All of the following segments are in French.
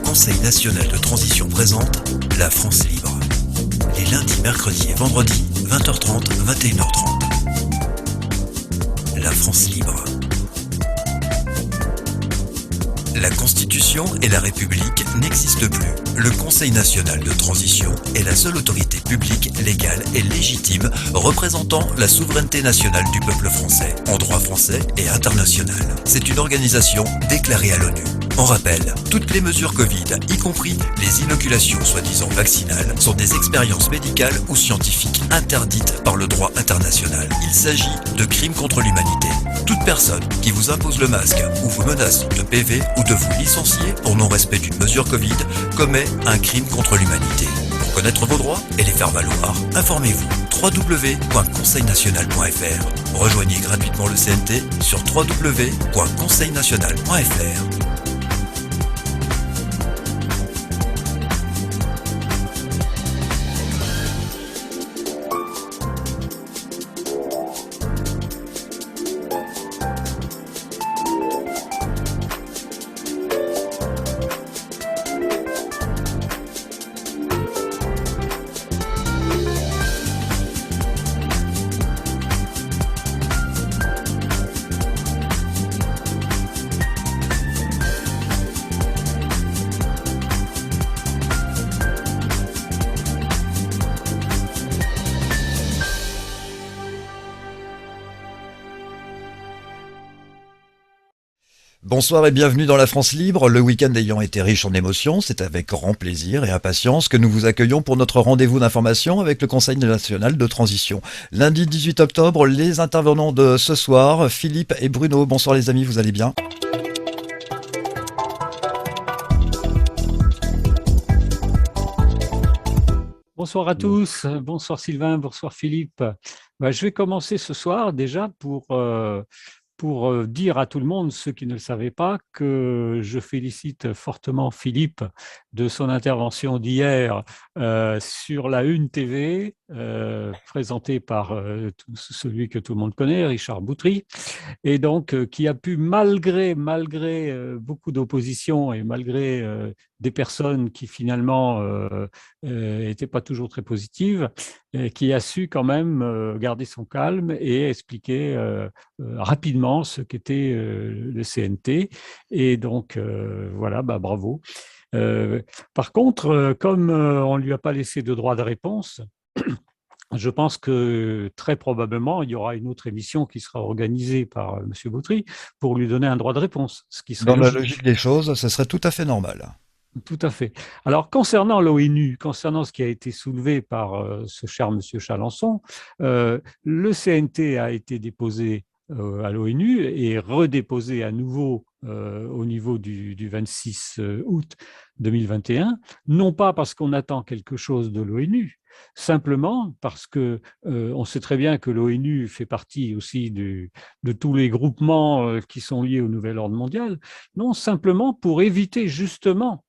Conseil national de transition présente La France libre. Les lundis, mercredis et vendredis, 20h30, 21h30. La France libre. La Constitution et la République n'existent plus. Le Conseil national de transition est la seule autorité publique, légale et légitime représentant la souveraineté nationale du peuple français, en droit français et international. C'est une organisation déclarée à l'ONU. On rappelle, toutes les mesures Covid, y compris les inoculations soi-disant vaccinales, sont des expériences médicales ou scientifiques interdites par le droit international. Il s'agit de crimes contre l'humanité. Toute personne qui vous impose le masque ou vous menace de PV ou de vous licencier pour non-respect d'une mesure Covid commet un crime contre l'humanité. Pour connaître vos droits et les faire valoir, informez-vous. www.conseilnational.fr. Rejoignez gratuitement le CNT sur www.conseilnational.fr. Bonsoir et bienvenue dans la France libre. Le week-end ayant été riche en émotions, c'est avec grand plaisir et impatience que nous vous accueillons pour notre rendez-vous d'information avec le Conseil national de transition. Lundi 18 octobre, les intervenants de ce soir, Philippe et Bruno. Bonsoir les amis, vous allez bien ? Bonsoir à tous, bonsoir Sylvain, bonsoir Philippe. Je vais commencer ce soir déjà pour dire à tout le monde, ceux qui ne le savaient pas, que je félicite fortement Philippe de son intervention d'hier sur la Une TV, présentée par celui que tout le monde connaît, Richard Boutry, et donc qui a pu, malgré beaucoup d'opposition et malgré des personnes qui finalement n'étaient pas toujours très positives, qui a su quand même garder son calme et expliquer rapidement ce qu'était le CNT. Et donc, voilà, bravo. Par contre, comme on ne lui a pas laissé de droit de réponse, je pense que très probablement, il y aura une autre émission qui sera organisée par M. Boutry pour lui donner un droit de réponse, ce qui serait Dans la logique. logique des choses, ce serait tout à fait normal. Tout à fait. Alors, concernant l'ONU, concernant ce qui a été soulevé par ce cher monsieur Chalençon, le CNT a été déposé à l'ONU et redéposé à nouveau au niveau du 26 août 2021, non pas parce qu'on attend quelque chose de l'ONU, simplement parce que on sait très bien que l'ONU fait partie aussi de tous les groupements qui sont liés au nouvel ordre mondial, non, simplement pour éviter justement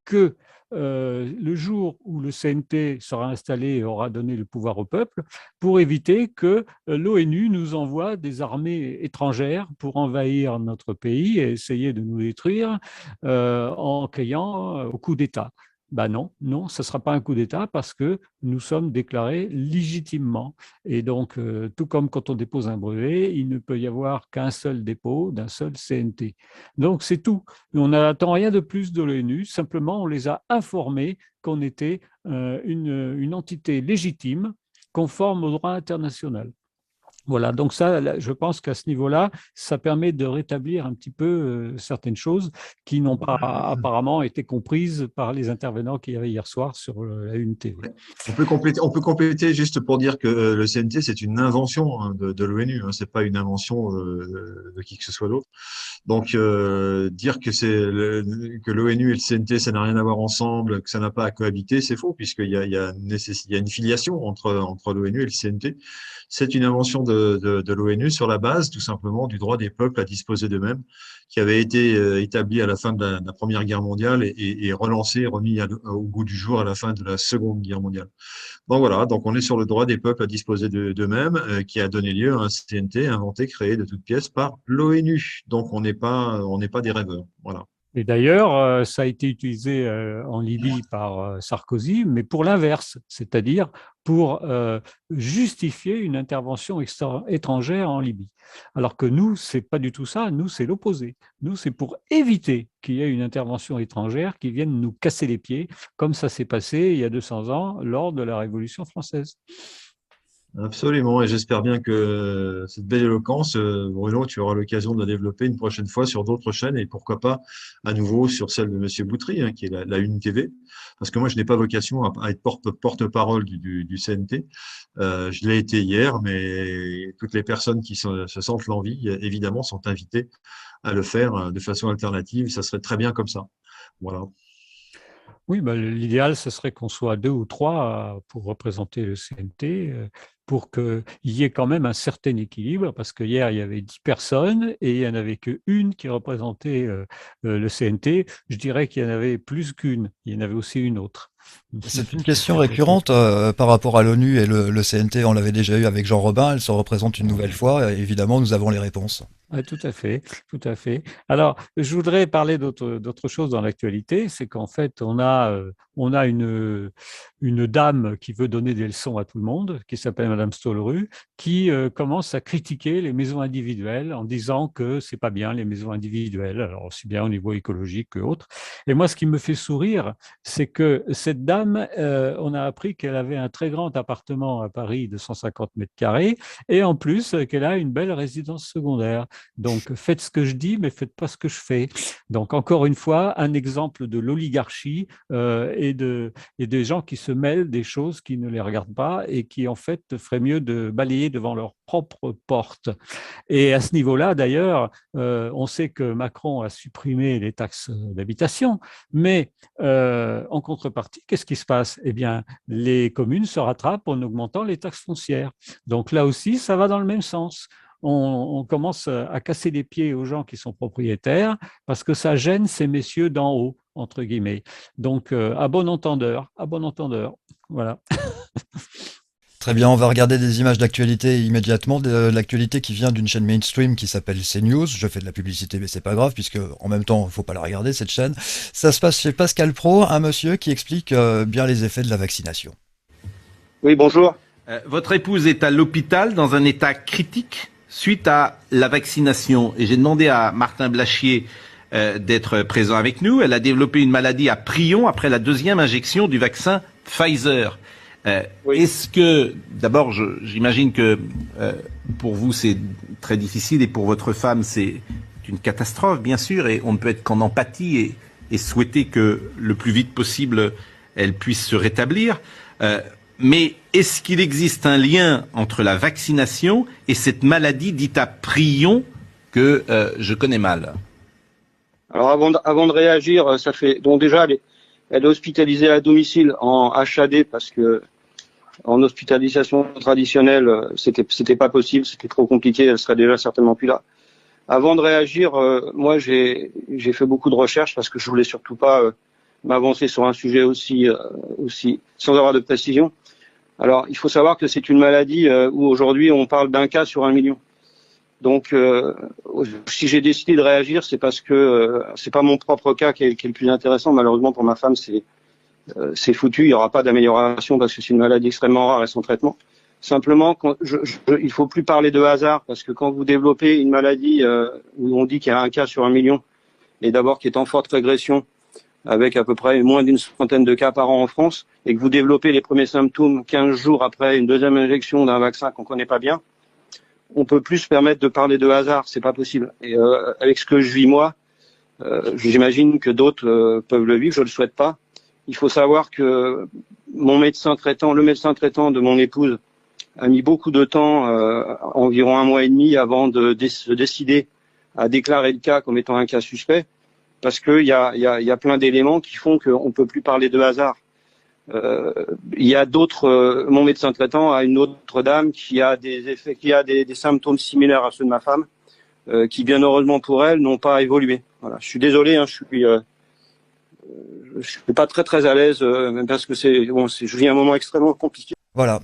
que le jour où le CNT sera installé et aura donné le pouvoir au peuple, pour éviter que l'ONU nous envoie des armées étrangères pour envahir notre pays et essayer de nous détruire en criant au coup d'État. Non, ce ne sera pas un coup d'État parce que nous sommes déclarés légitimement. Et donc, tout comme quand on dépose un brevet, il ne peut y avoir qu'un seul dépôt d'un seul CNT. Donc, c'est tout. On n'attend rien de plus de l'ONU, simplement on les a informés qu'on était une entité légitime conforme au droit international. Voilà, donc ça, je pense qu'à ce niveau-là, ça permet de rétablir un petit peu certaines choses qui n'ont pas apparemment été comprises par les intervenants qu'il y avait hier soir sur la Une TV. On peut compléter juste pour dire que le CNT, c'est une invention de l'ONU, c'est pas une invention de qui que ce soit d'autre. Donc, dire que l'ONU et le CNT, ça n'a rien à voir ensemble, que ça n'a pas à cohabiter, c'est faux, puisqu'il y a une filiation entre l'ONU et le CNT. C'est une invention de l'ONU sur la base, tout simplement, du droit des peuples à disposer d'eux-mêmes, qui avait été établi à la fin de la Première Guerre mondiale et relancé, remis au goût du jour à la fin de la Seconde Guerre mondiale. Donc voilà, donc on est sur le droit des peuples à disposer d'eux-mêmes, qui a donné lieu à un CNT inventé, créé de toutes pièces par l'ONU. Donc on n'est pas des rêveurs. Voilà. Et d'ailleurs, ça a été utilisé en Libye par Sarkozy, mais pour l'inverse, c'est-à-dire pour justifier une intervention étrangère en Libye. Alors que nous, c'est pas du tout ça, nous, c'est l'opposé. Nous, c'est pour éviter qu'il y ait une intervention étrangère qui vienne nous casser les pieds, comme ça s'est passé il y a 200 ans lors de la Révolution française. Absolument, et j'espère bien que cette belle éloquence, Bruno, tu auras l'occasion de la développer une prochaine fois sur d'autres chaînes et pourquoi pas à nouveau sur celle de Monsieur Boutry, hein, qui est la Une TV. Parce que moi, je n'ai pas vocation à être porte-parole du CNT. Je l'ai été hier, mais toutes les personnes qui se sentent l'envie, évidemment, sont invitées à le faire de façon alternative. Ça serait très bien comme ça. Voilà. Oui, ben, l'idéal, ce serait qu'on soit 2 ou 3 pour représenter le CNT, pour qu'il y ait quand même un certain équilibre, parce que hier, il y avait 10 personnes et il n'y en avait qu'une qui représentait le CNT. Je dirais qu'il y en avait plus qu'une, il y en avait aussi une autre. C'est une question récurrente par rapport à l'ONU et le CNT. On l'avait déjà eu avec Jean Robin. Elle se représente une nouvelle fois. Et évidemment, nous avons les réponses. Tout à fait, tout à fait. Alors, je voudrais parler d'autre chose dans l'actualité, c'est qu'en fait, on a une dame qui veut donner des leçons à tout le monde, qui s'appelle Madame Stolleru, qui commence à critiquer les maisons individuelles en disant que c'est pas bien les maisons individuelles, alors aussi bien au niveau écologique que autre. Et moi, ce qui me fait sourire, c'est que cette dame, on a appris qu'elle avait un très grand appartement à Paris de 150 mètres carrés et en plus qu'elle a une belle résidence secondaire. Donc, faites ce que je dis, mais faites pas ce que je fais. Donc, encore une fois, un exemple de l'oligarchie et des gens qui se mêlent des choses qui ne les regardent pas et qui, en fait, feraient mieux de balayer devant leur propre porte. Et à ce niveau-là, d'ailleurs, on sait que Macron a supprimé les taxes d'habitation, mais en contrepartie, qu'est-ce qui se passe? Eh bien, les communes se rattrapent en augmentant les taxes foncières. Donc là aussi, ça va dans le même sens. On commence à casser les pieds aux gens qui sont propriétaires parce que ça gêne ces messieurs d'en haut, entre guillemets. Donc, à bon entendeur, à bon entendeur. Voilà. Très bien, on va regarder des images d'actualité immédiatement, de l'actualité qui vient d'une chaîne mainstream qui s'appelle CNews. Je fais de la publicité, mais c'est pas grave, puisque en même temps, il faut pas la regarder, cette chaîne. Ça se passe chez Pascal Pro, un monsieur qui explique bien les effets de la vaccination. Oui, bonjour. Votre épouse est à l'hôpital dans un état critique suite à la vaccination. Et j'ai demandé à Martin Blachier d'être présent avec nous. Elle a développé une maladie à prions après la 2e injection du vaccin Pfizer. Oui. Est-ce que, d'abord, j'imagine que pour vous c'est très difficile et pour votre femme c'est une catastrophe, bien sûr, et on ne peut être qu'en empathie et souhaiter que le plus vite possible elle puisse se rétablir. Mais est-ce qu'il existe un lien entre la vaccination et cette maladie dite à prions que je connais mal? Alors avant de réagir, ça fait donc déjà elle est hospitalisée à domicile en HAD parce que en hospitalisation traditionnelle c'était pas possible, c'était trop compliqué, elle serait déjà certainement plus là. Avant de réagir, moi j'ai fait beaucoup de recherches parce que je voulais surtout pas m'avancer sur un sujet aussi sans avoir de précision. Alors, il faut savoir que c'est une maladie où aujourd'hui on parle d'un cas sur 1 million. Donc, si j'ai décidé de réagir, c'est parce que c'est pas mon propre cas qui est le plus intéressant. Malheureusement pour ma femme, c'est foutu. Il n'y aura pas d'amélioration parce que c'est une maladie extrêmement rare et sans traitement. Simplement, il faut plus parler de hasard parce que quand vous développez une maladie où on dit qu'il y a un cas sur 1 million et d'abord qui est en forte régression, avec à peu près moins d'une centaine de cas par an en France, et que vous développez les premiers symptômes 15 jours après une 2e injection d'un vaccin qu'on connaît pas bien, on peut plus se permettre de parler de hasard, c'est pas possible. Et avec ce que je vis moi, j'imagine que d'autres peuvent le vivre, je le souhaite pas. Il faut savoir que le médecin traitant de mon épouse a mis beaucoup de temps, environ 1 mois et demi, avant de se décider à déclarer le cas comme étant un cas suspect. Parce qu'il y a plein d'éléments qui font qu'on ne peut plus parler de hasard. Il y a d'autres. Mon médecin traitant a une autre dame qui a des symptômes similaires à ceux de ma femme, qui bien heureusement pour elle n'ont pas évolué. Voilà. Je suis désolé, hein, je suis pas très à l'aise, parce que je vis un moment extrêmement compliqué. Voilà.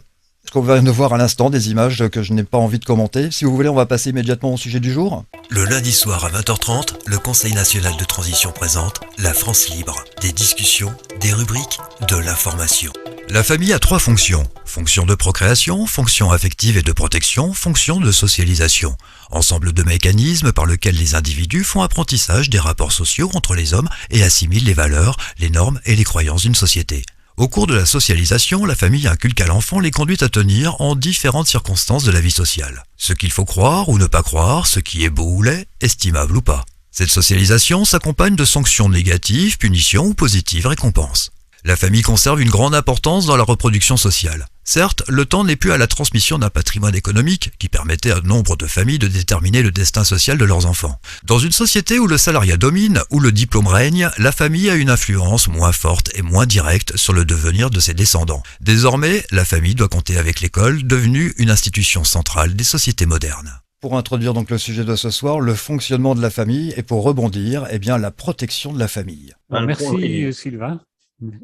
Ce qu'on vient de voir à l'instant, des images que je n'ai pas envie de commenter. Si vous voulez, on va passer immédiatement au sujet du jour. Le lundi soir à 20h30, le Conseil national de transition présente La France libre. Des discussions, des rubriques, de l'information. La famille a 3 fonctions. Fonction de procréation, fonction affective et de protection, fonction de socialisation. Ensemble de mécanismes par lesquels les individus font apprentissage des rapports sociaux entre les hommes et assimilent les valeurs, les normes et les croyances d'une société. Au cours de la socialisation, la famille inculque à l'enfant les conduites à tenir en différentes circonstances de la vie sociale. Ce qu'il faut croire ou ne pas croire, ce qui est beau ou laid, estimable ou pas. Cette socialisation s'accompagne de sanctions négatives, punitions ou positives récompenses. La famille conserve une grande importance dans la reproduction sociale. Certes, le temps n'est plus à la transmission d'un patrimoine économique qui permettait à nombre de familles de déterminer le destin social de leurs enfants. Dans une société où le salariat domine, où le diplôme règne, la famille a une influence moins forte et moins directe sur le devenir de ses descendants. Désormais, la famille doit compter avec l'école, devenue une institution centrale des sociétés modernes. Pour introduire donc le sujet de ce soir, le fonctionnement de la famille, et pour rebondir, eh bien la protection de la famille. Merci Sylvain.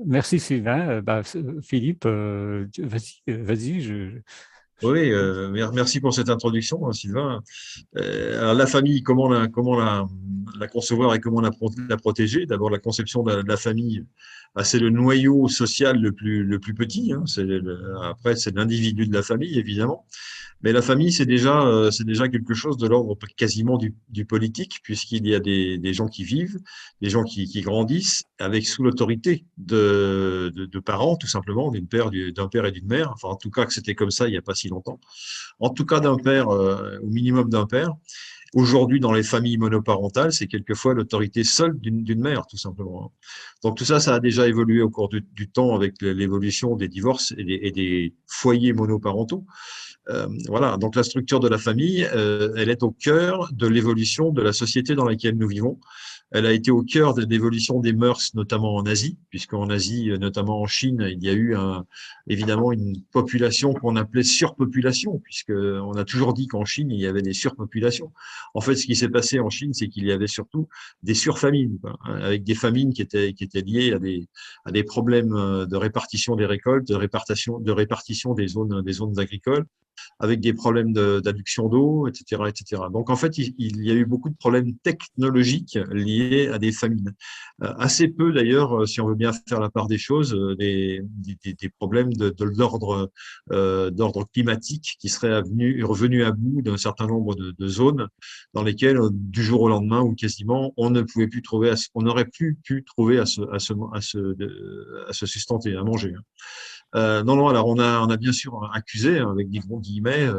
Merci Sylvain. Philippe, vas-y. Oui, merci pour cette introduction, Sylvain. Alors la famille, comment la concevoir et comment la protéger? D'abord, la conception de la famille, c'est le noyau social le plus petit. Hein. Après, c'est l'individu de la famille, évidemment. Mais la famille, c'est déjà quelque chose de l'ordre quasiment du politique, puisqu'il y a des gens qui vivent, des gens qui grandissent avec sous l'autorité de parents, tout simplement, d'un père et d'une mère. Enfin, en tout cas, que c'était comme ça il n'y a pas si longtemps. En tout cas, d'un père, au minimum d'un père. Aujourd'hui, dans les familles monoparentales, c'est quelquefois l'autorité seule d'une mère, tout simplement. Donc tout ça, ça a déjà évolué au cours du temps avec l'évolution des divorces et des foyers monoparentaux. Voilà, donc la structure de la famille, elle est au cœur de l'évolution de la société dans laquelle nous vivons. Elle a été au cœur de l'évolution des mœurs, notamment en Asie, puisqu'en Asie, notamment en Chine, il y a eu évidemment une population qu'on appelait surpopulation, puisqu'on a toujours dit qu'en Chine, il y avait des surpopulations. En fait, ce qui s'est passé en Chine, c'est qu'il y avait surtout des surfamines, avec des famines qui étaient liées à des problèmes de répartition des récoltes, de répartition des zones agricoles, avec des problèmes d'adduction d'eau, etc., etc. Donc, en fait, il y a eu beaucoup de problèmes technologiques liés à des famines. Assez peu, d'ailleurs, si on veut bien faire la part des choses, des problèmes de d'ordre climatique qui seraient revenus à bout d'un certain nombre de zones dans lesquelles, du jour au lendemain, ou quasiment, on n'aurait plus pu trouver à se sustenter, à manger. Non, alors on a bien sûr accusé, avec des gros guillemets,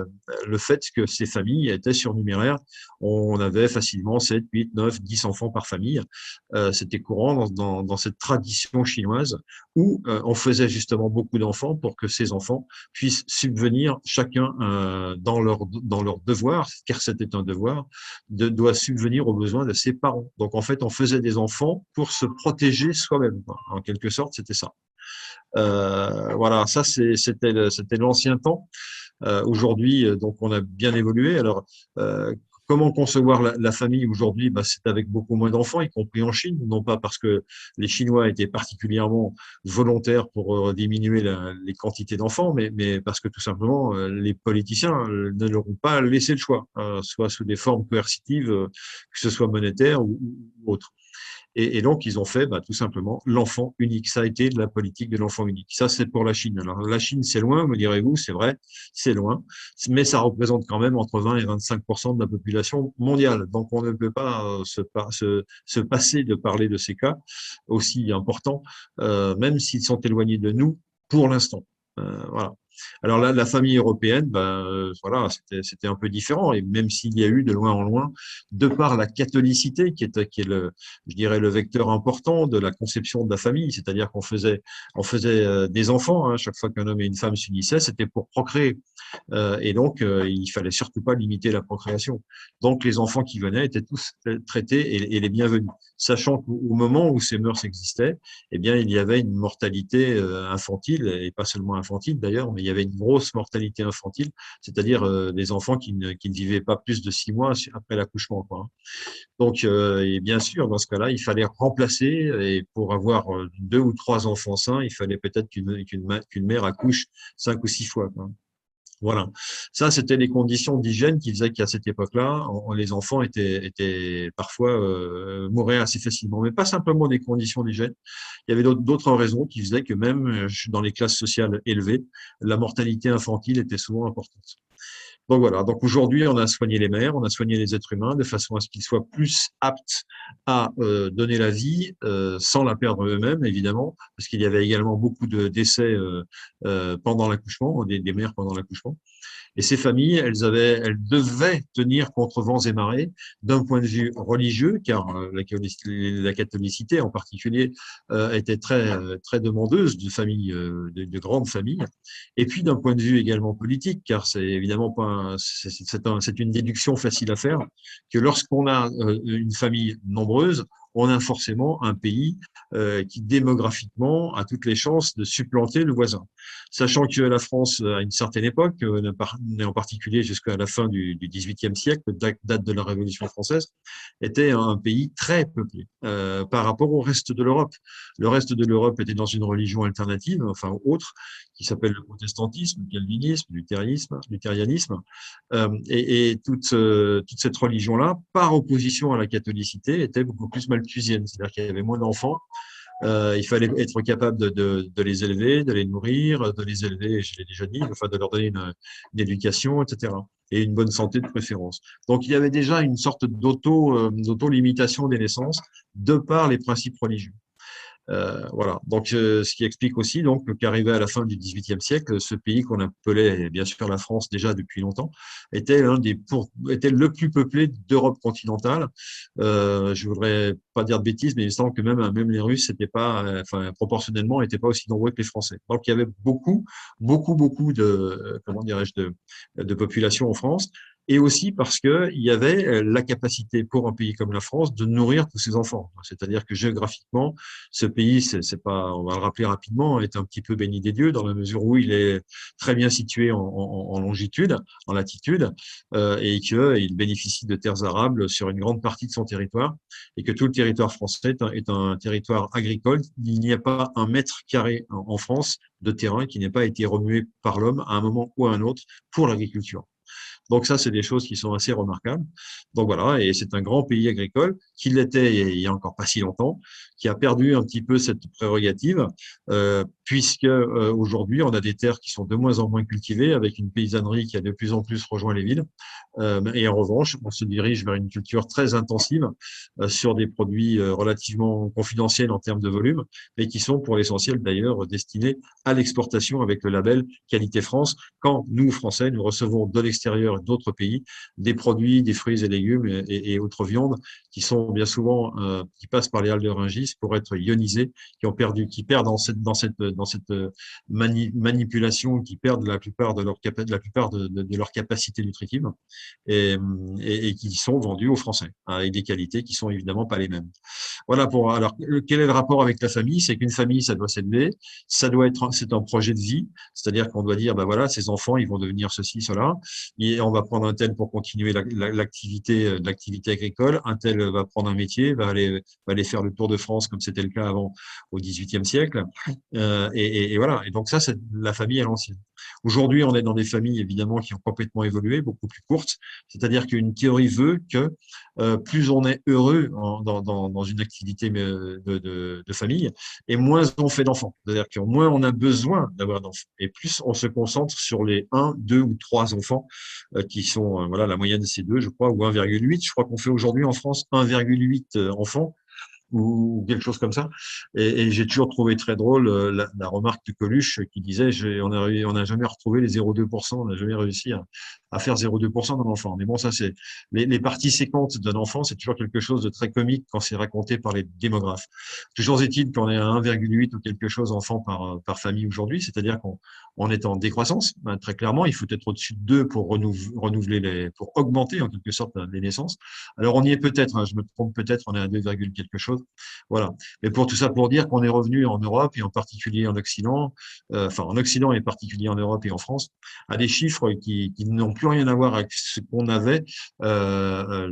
le fait que ces familles étaient surnuméraires. On avait facilement 7, 8, 9, 10 enfants par famille. C'était courant dans cette tradition chinoise où on faisait justement beaucoup d'enfants pour que ces enfants puissent subvenir chacun dans leur devoir, car c'était un devoir, doit subvenir aux besoins de ses parents. Donc en fait, on faisait des enfants pour se protéger soi-même. En quelque sorte, c'était ça. Voilà, ça c'était l'ancien temps. Aujourd'hui, donc on a bien évolué. Alors, comment concevoir la famille aujourd'hui? C'est avec beaucoup moins d'enfants, y compris en Chine, non pas parce que les Chinois étaient particulièrement volontaires pour diminuer les quantités d'enfants, mais parce que tout simplement les politiciens ne leur ont pas laissé le choix, soit sous des formes coercitives, que ce soit monétaire ou autre. Et donc, ils ont fait tout simplement l'enfant unique. Ça a été la politique de l'enfant unique. Ça, c'est pour la Chine. Alors, la Chine, c'est loin, me direz-vous, c'est vrai, c'est loin, mais ça représente quand même entre 20 et 25% de la population mondiale. Donc, on ne peut pas se passer de parler de ces cas aussi importants, même s'ils sont éloignés de nous pour l'instant. Voilà. Alors là, la famille européenne, voilà, c'était un peu différent. Et même s'il y a eu de loin en loin, de par la catholicité qui est je dirais, le vecteur important de la conception de la famille, c'est-à-dire qu'on faisait des enfants, hein, chaque fois qu'un homme et une femme s'unissaient, c'était pour procréer. Et donc, il fallait surtout pas limiter la procréation. Donc, les enfants qui venaient étaient tous traités et les bienvenus, sachant qu'au moment où ces mœurs existaient, eh bien, il y avait une mortalité infantile, et pas seulement infantile d'ailleurs, mais il y avait une grosse mortalité infantile, c'est-à-dire des enfants qui ne vivaient pas plus de 6 mois après l'accouchement, quoi. Donc, et bien sûr, dans ce cas-là, il fallait remplacer, et pour avoir 2 ou 3 enfants sains, il fallait peut-être qu'une mère accouche 5 ou 6 fois, quoi. Voilà. Ça, c'était les conditions d'hygiène qui faisaient qu'à cette époque-là, les enfants étaient parfois mouraient assez facilement. Mais pas simplement des conditions d'hygiène. Il y avait d'autres raisons qui faisaient que même dans les classes sociales élevées, la mortalité infantile était souvent importante. Donc voilà. Donc aujourd'hui, on a soigné les mères, on a soigné les êtres humains de façon à ce qu'ils soient plus aptes à donner la vie sans la perdre eux-mêmes, évidemment, parce qu'il y avait également beaucoup de décès pendant l'accouchement, des mères pendant l'accouchement. Et ces familles, elles devaient tenir contre vents et marées d'un point de vue religieux, car la catholicité en particulier était très demandeuse de familles, de grandes familles. Et puis d'un point de vue également politique, car c'est évidemment pas, c'est une déduction facile à faire, que lorsqu'on a une famille nombreuse, on a forcément un pays qui démographiquement a toutes les chances de supplanter le voisin. Sachant que la France, à une certaine époque, en particulier jusqu'à la fin du XVIIIe siècle, date de la Révolution française, était un pays très peuplé par rapport au reste de l'Europe. Le reste de l'Europe était dans une religion alternative, enfin autre, qui s'appelle le protestantisme, le calvinisme, le luthérianisme, et toute cette religion-là, par opposition à la catholicité, était beaucoup plus malthusienne, c'est-à-dire qu'il y avait moins d'enfants. Il fallait être capable de les élever, de les nourrir, de les élever, je l'ai déjà dit, enfin de leur donner une éducation, etc. Et une bonne santé de préférence. Donc il y avait déjà une sorte d'auto-limitation des naissances de par les principes religieux. Voilà. Donc, ce qui explique aussi donc qu'arrivé à la fin du XVIIIe siècle, ce pays qu'on appelait bien sûr la France déjà depuis longtemps était était le plus peuplé d'Europe continentale. Je voudrais pas dire de bêtises, mais il semble que même les Russes n'étaient pas, enfin proportionnellement, n'étaient pas aussi nombreux que les Français. Donc, il y avait beaucoup de comment dirais-je de population en France. Et aussi parce que il y avait la capacité pour un pays comme la France de nourrir tous ses enfants. C'est-à-dire que géographiquement, ce pays, c'est pas, on va le rappeler rapidement, est un petit peu béni des dieux dans la mesure où il est très bien situé en longitude, en latitude, et qu'il bénéficie de terres arables sur une grande partie de son territoire, et que tout le territoire français est un territoire agricole. Il n'y a pas un mètre carré en France de terrain qui n'ait pas été remué par l'homme à un moment ou à un autre pour l'agriculture. Donc ça, c'est des choses qui sont assez remarquables. Donc voilà, et c'est un grand pays agricole qui l'était il y a encore pas si longtemps, qui a perdu un petit peu cette prérogative, puisque aujourd'hui, on a des terres qui sont de moins en moins cultivées, avec une paysannerie qui a de plus en plus rejoint les villes. Et en revanche, on se dirige vers une culture très intensive sur des produits relativement confidentiels en termes de volume, mais qui sont pour l'essentiel d'ailleurs destinés à l'exportation avec le label Qualité France, quand nous, Français, nous recevons de l'extérieur d'autres pays des produits, des fruits et légumes et autres viandes qui sont bien souvent qui passent par les halles de Rungis pour être ionisés, qui perdent dans cette manipulation, qui perdent la plupart de leur capacité nutritive et qui sont vendus aux Français avec des qualités qui sont évidemment pas les mêmes. Voilà alors quel est le rapport avec la famille? C'est qu'une famille, ça doit s'élever, c'est un projet de vie, c'est-à-dire qu'on doit dire ben voilà, ces enfants, ils vont devenir ceci, cela, et on va prendre un tel pour continuer l'activité agricole, un tel va prendre un métier, va aller faire le tour de France comme c'était le cas avant au XVIIIe siècle, et voilà. Et donc ça, c'est la famille à l'ancienne. Aujourd'hui, on est dans des familles évidemment qui ont complètement évolué, beaucoup plus courtes, c'est-à-dire qu'une théorie veut que plus on est heureux dans une activité de famille, et moins on fait d'enfants. C'est-à-dire que moins on a besoin d'avoir d'enfants, et plus on se concentre sur les 1, 2 ou 3 enfants qui sont, voilà, la moyenne c'est 2, je crois, ou 1,8. Je crois qu'on fait aujourd'hui en France 1,8 enfants ou quelque chose comme ça. Et j'ai toujours trouvé très drôle la remarque de Coluche qui disait on n'a jamais retrouvé les 0,2%, on n'a jamais réussi à faire 0,2% d'un enfant. Mais bon, ça c'est les parties séquentes d'un enfant, c'est toujours quelque chose de très comique quand c'est raconté par les démographes. Toujours est-il qu'on est à 1,8 ou quelque chose enfants par famille aujourd'hui, c'est-à-dire qu'on est en décroissance, très clairement. Il faut être au-dessus de 2 pour renouveler pour augmenter en quelque sorte les naissances. Alors on y est peut-être, je me trompe peut-être, on est à 2, quelque chose chose. Voilà. Mais pour tout ça, pour dire qu'on est revenu en Europe et en particulier en Occident, enfin en Occident et en particulier en Europe et en France, à des chiffres qui n'ont plus rien à voir avec ce qu'on avait à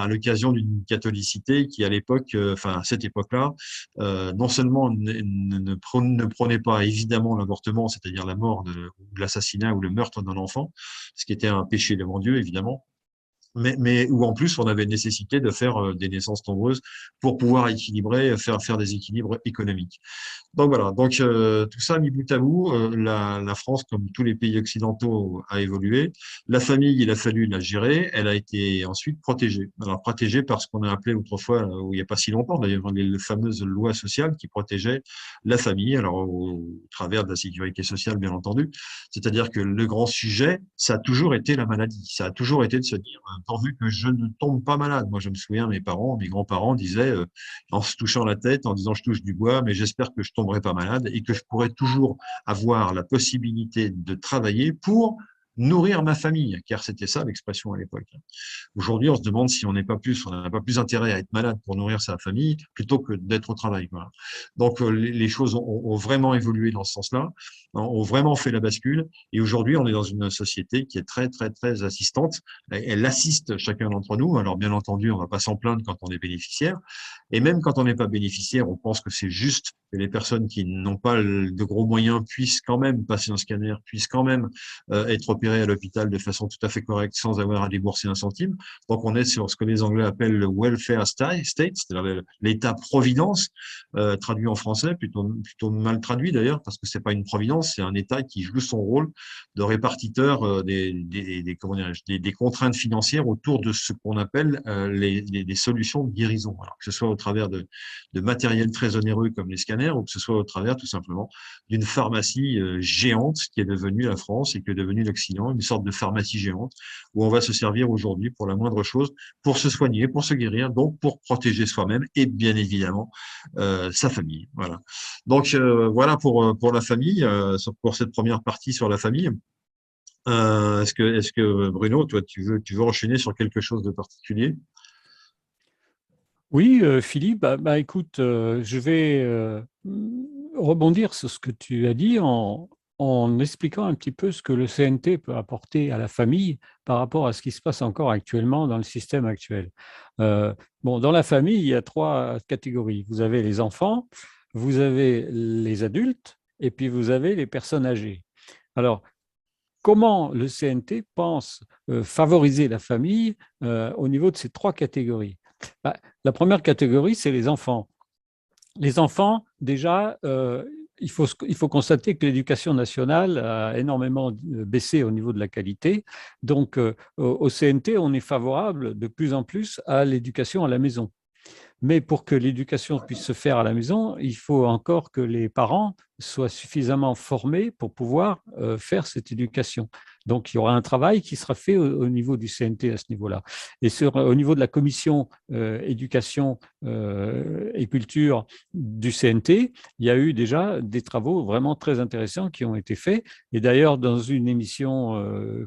l'occasion d'une catholicité qui, à l'époque, enfin à cette époque-là, non seulement ne prenait pas évidemment l'avortement, c'est-à-dire la mort ou l'assassinat ou le meurtre d'un enfant, ce qui était un péché devant Dieu, évidemment, mais où en plus on avait nécessité de faire des naissances nombreuses pour pouvoir équilibrer, faire des équilibres économiques. Donc voilà, donc tout ça mis bout à bout, la France, comme tous les pays occidentaux, a évolué. La famille, il a fallu la gérer. Elle a été ensuite protégée. Alors protégée par ce qu'on a appelé autrefois, il n'y a pas si longtemps d'ailleurs, les fameuses lois sociales qui protégeaient la famille, alors au travers de la sécurité sociale, bien entendu. C'est-à-dire que le grand sujet, ça a toujours été la maladie. Ça a toujours été de se dire, pourvu que je ne tombe pas malade. Moi, je me souviens, mes grands-parents disaient, en se touchant la tête, en disant, je touche du bois, mais j'espère que je tomberai pas malade et que je pourrai toujours avoir la possibilité de travailler pour nourrir ma famille, car c'était ça l'expression à l'époque. Aujourd'hui, on se demande si on n'a pas plus intérêt à être malade pour nourrir sa famille plutôt que d'être au travail. Voilà. Donc, les choses ont vraiment évolué dans ce sens-là, ont vraiment fait la bascule. Et aujourd'hui, on est dans une société qui est très, très, très assistante. Elle assiste chacun d'entre nous. Alors, bien entendu, on ne va pas s'en plaindre quand on est bénéficiaire. Et même quand on n'est pas bénéficiaire, on pense que c'est juste que les personnes qui n'ont pas de gros moyens puissent quand même passer un scanner, puissent quand même être opérées à l'hôpital de façon tout à fait correcte sans avoir à débourser un centime. Donc, on est sur ce que les Anglais appellent le welfare state, c'est-à-dire l'État-providence, traduit en français, plutôt mal traduit d'ailleurs, parce que c'est pas une providence, c'est un État qui joue son rôle de répartiteur des contraintes financières autour de ce qu'on appelle les solutions de guérison. Alors, que ce soit au travers de matériel très onéreux comme les scanners, ou que ce soit au travers tout simplement d'une pharmacie géante qui est devenue la France et qui est devenue l'Occident, une sorte de pharmacie géante où on va se servir aujourd'hui pour la moindre chose, pour se soigner, pour se guérir, donc pour protéger soi-même et bien évidemment sa famille. Voilà. Donc voilà pour la famille, pour cette première partie sur la famille. Est-ce que Bruno, toi, tu veux enchaîner sur quelque chose de particulier? Oui, Philippe, écoute, je vais rebondir sur ce que tu as dit en expliquant un petit peu ce que le CNT peut apporter à la famille par rapport à ce qui se passe encore actuellement dans le système actuel. Dans la famille, il y a 3 catégories. Vous avez les enfants, vous avez les adultes et puis vous avez les personnes âgées. Alors, comment le CNT pense favoriser la famille au niveau de ces 3 catégories? La première catégorie, c'est les enfants. Les enfants, déjà, il faut constater que l'éducation nationale a énormément baissé au niveau de la qualité. Donc, au CNT, on est favorable de plus en plus à l'éducation à la maison. Mais pour que l'éducation puisse se faire à la maison, il faut encore que les parents soient suffisamment formés pour pouvoir faire cette éducation. Donc, il y aura un travail qui sera fait au niveau du CNT à ce niveau-là. Et au niveau de la commission éducation et culture du CNT, il y a eu déjà des travaux vraiment très intéressants qui ont été faits. Et d'ailleurs, dans une émission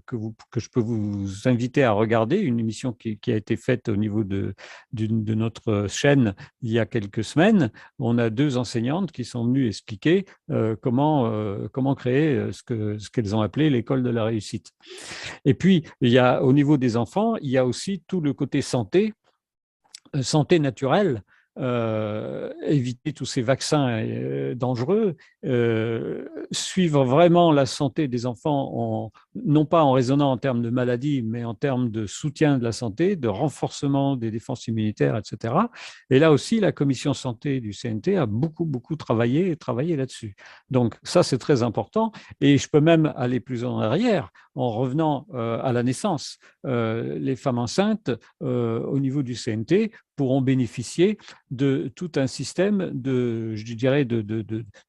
que je peux vous inviter à regarder, une émission qui a été faite au niveau de notre chaîne il y a quelques semaines, on a 2 enseignantes qui sont venues expliquer comment créer ce qu'elles ont appelé l'école de la réussite. Et puis, au niveau des enfants, il y a aussi tout le côté santé naturelle, éviter tous ces vaccins dangereux, suivre vraiment la santé des enfants, non pas en raisonnant en termes de maladie, mais en termes de soutien de la santé, de renforcement des défenses immunitaires, etc. Et là aussi, la commission santé du CNT a beaucoup travaillé là-dessus. Donc ça, c'est très important. Et je peux même aller plus en arrière, en revenant à la naissance. Les femmes enceintes, au niveau du CNT, pourront bénéficier de tout un système de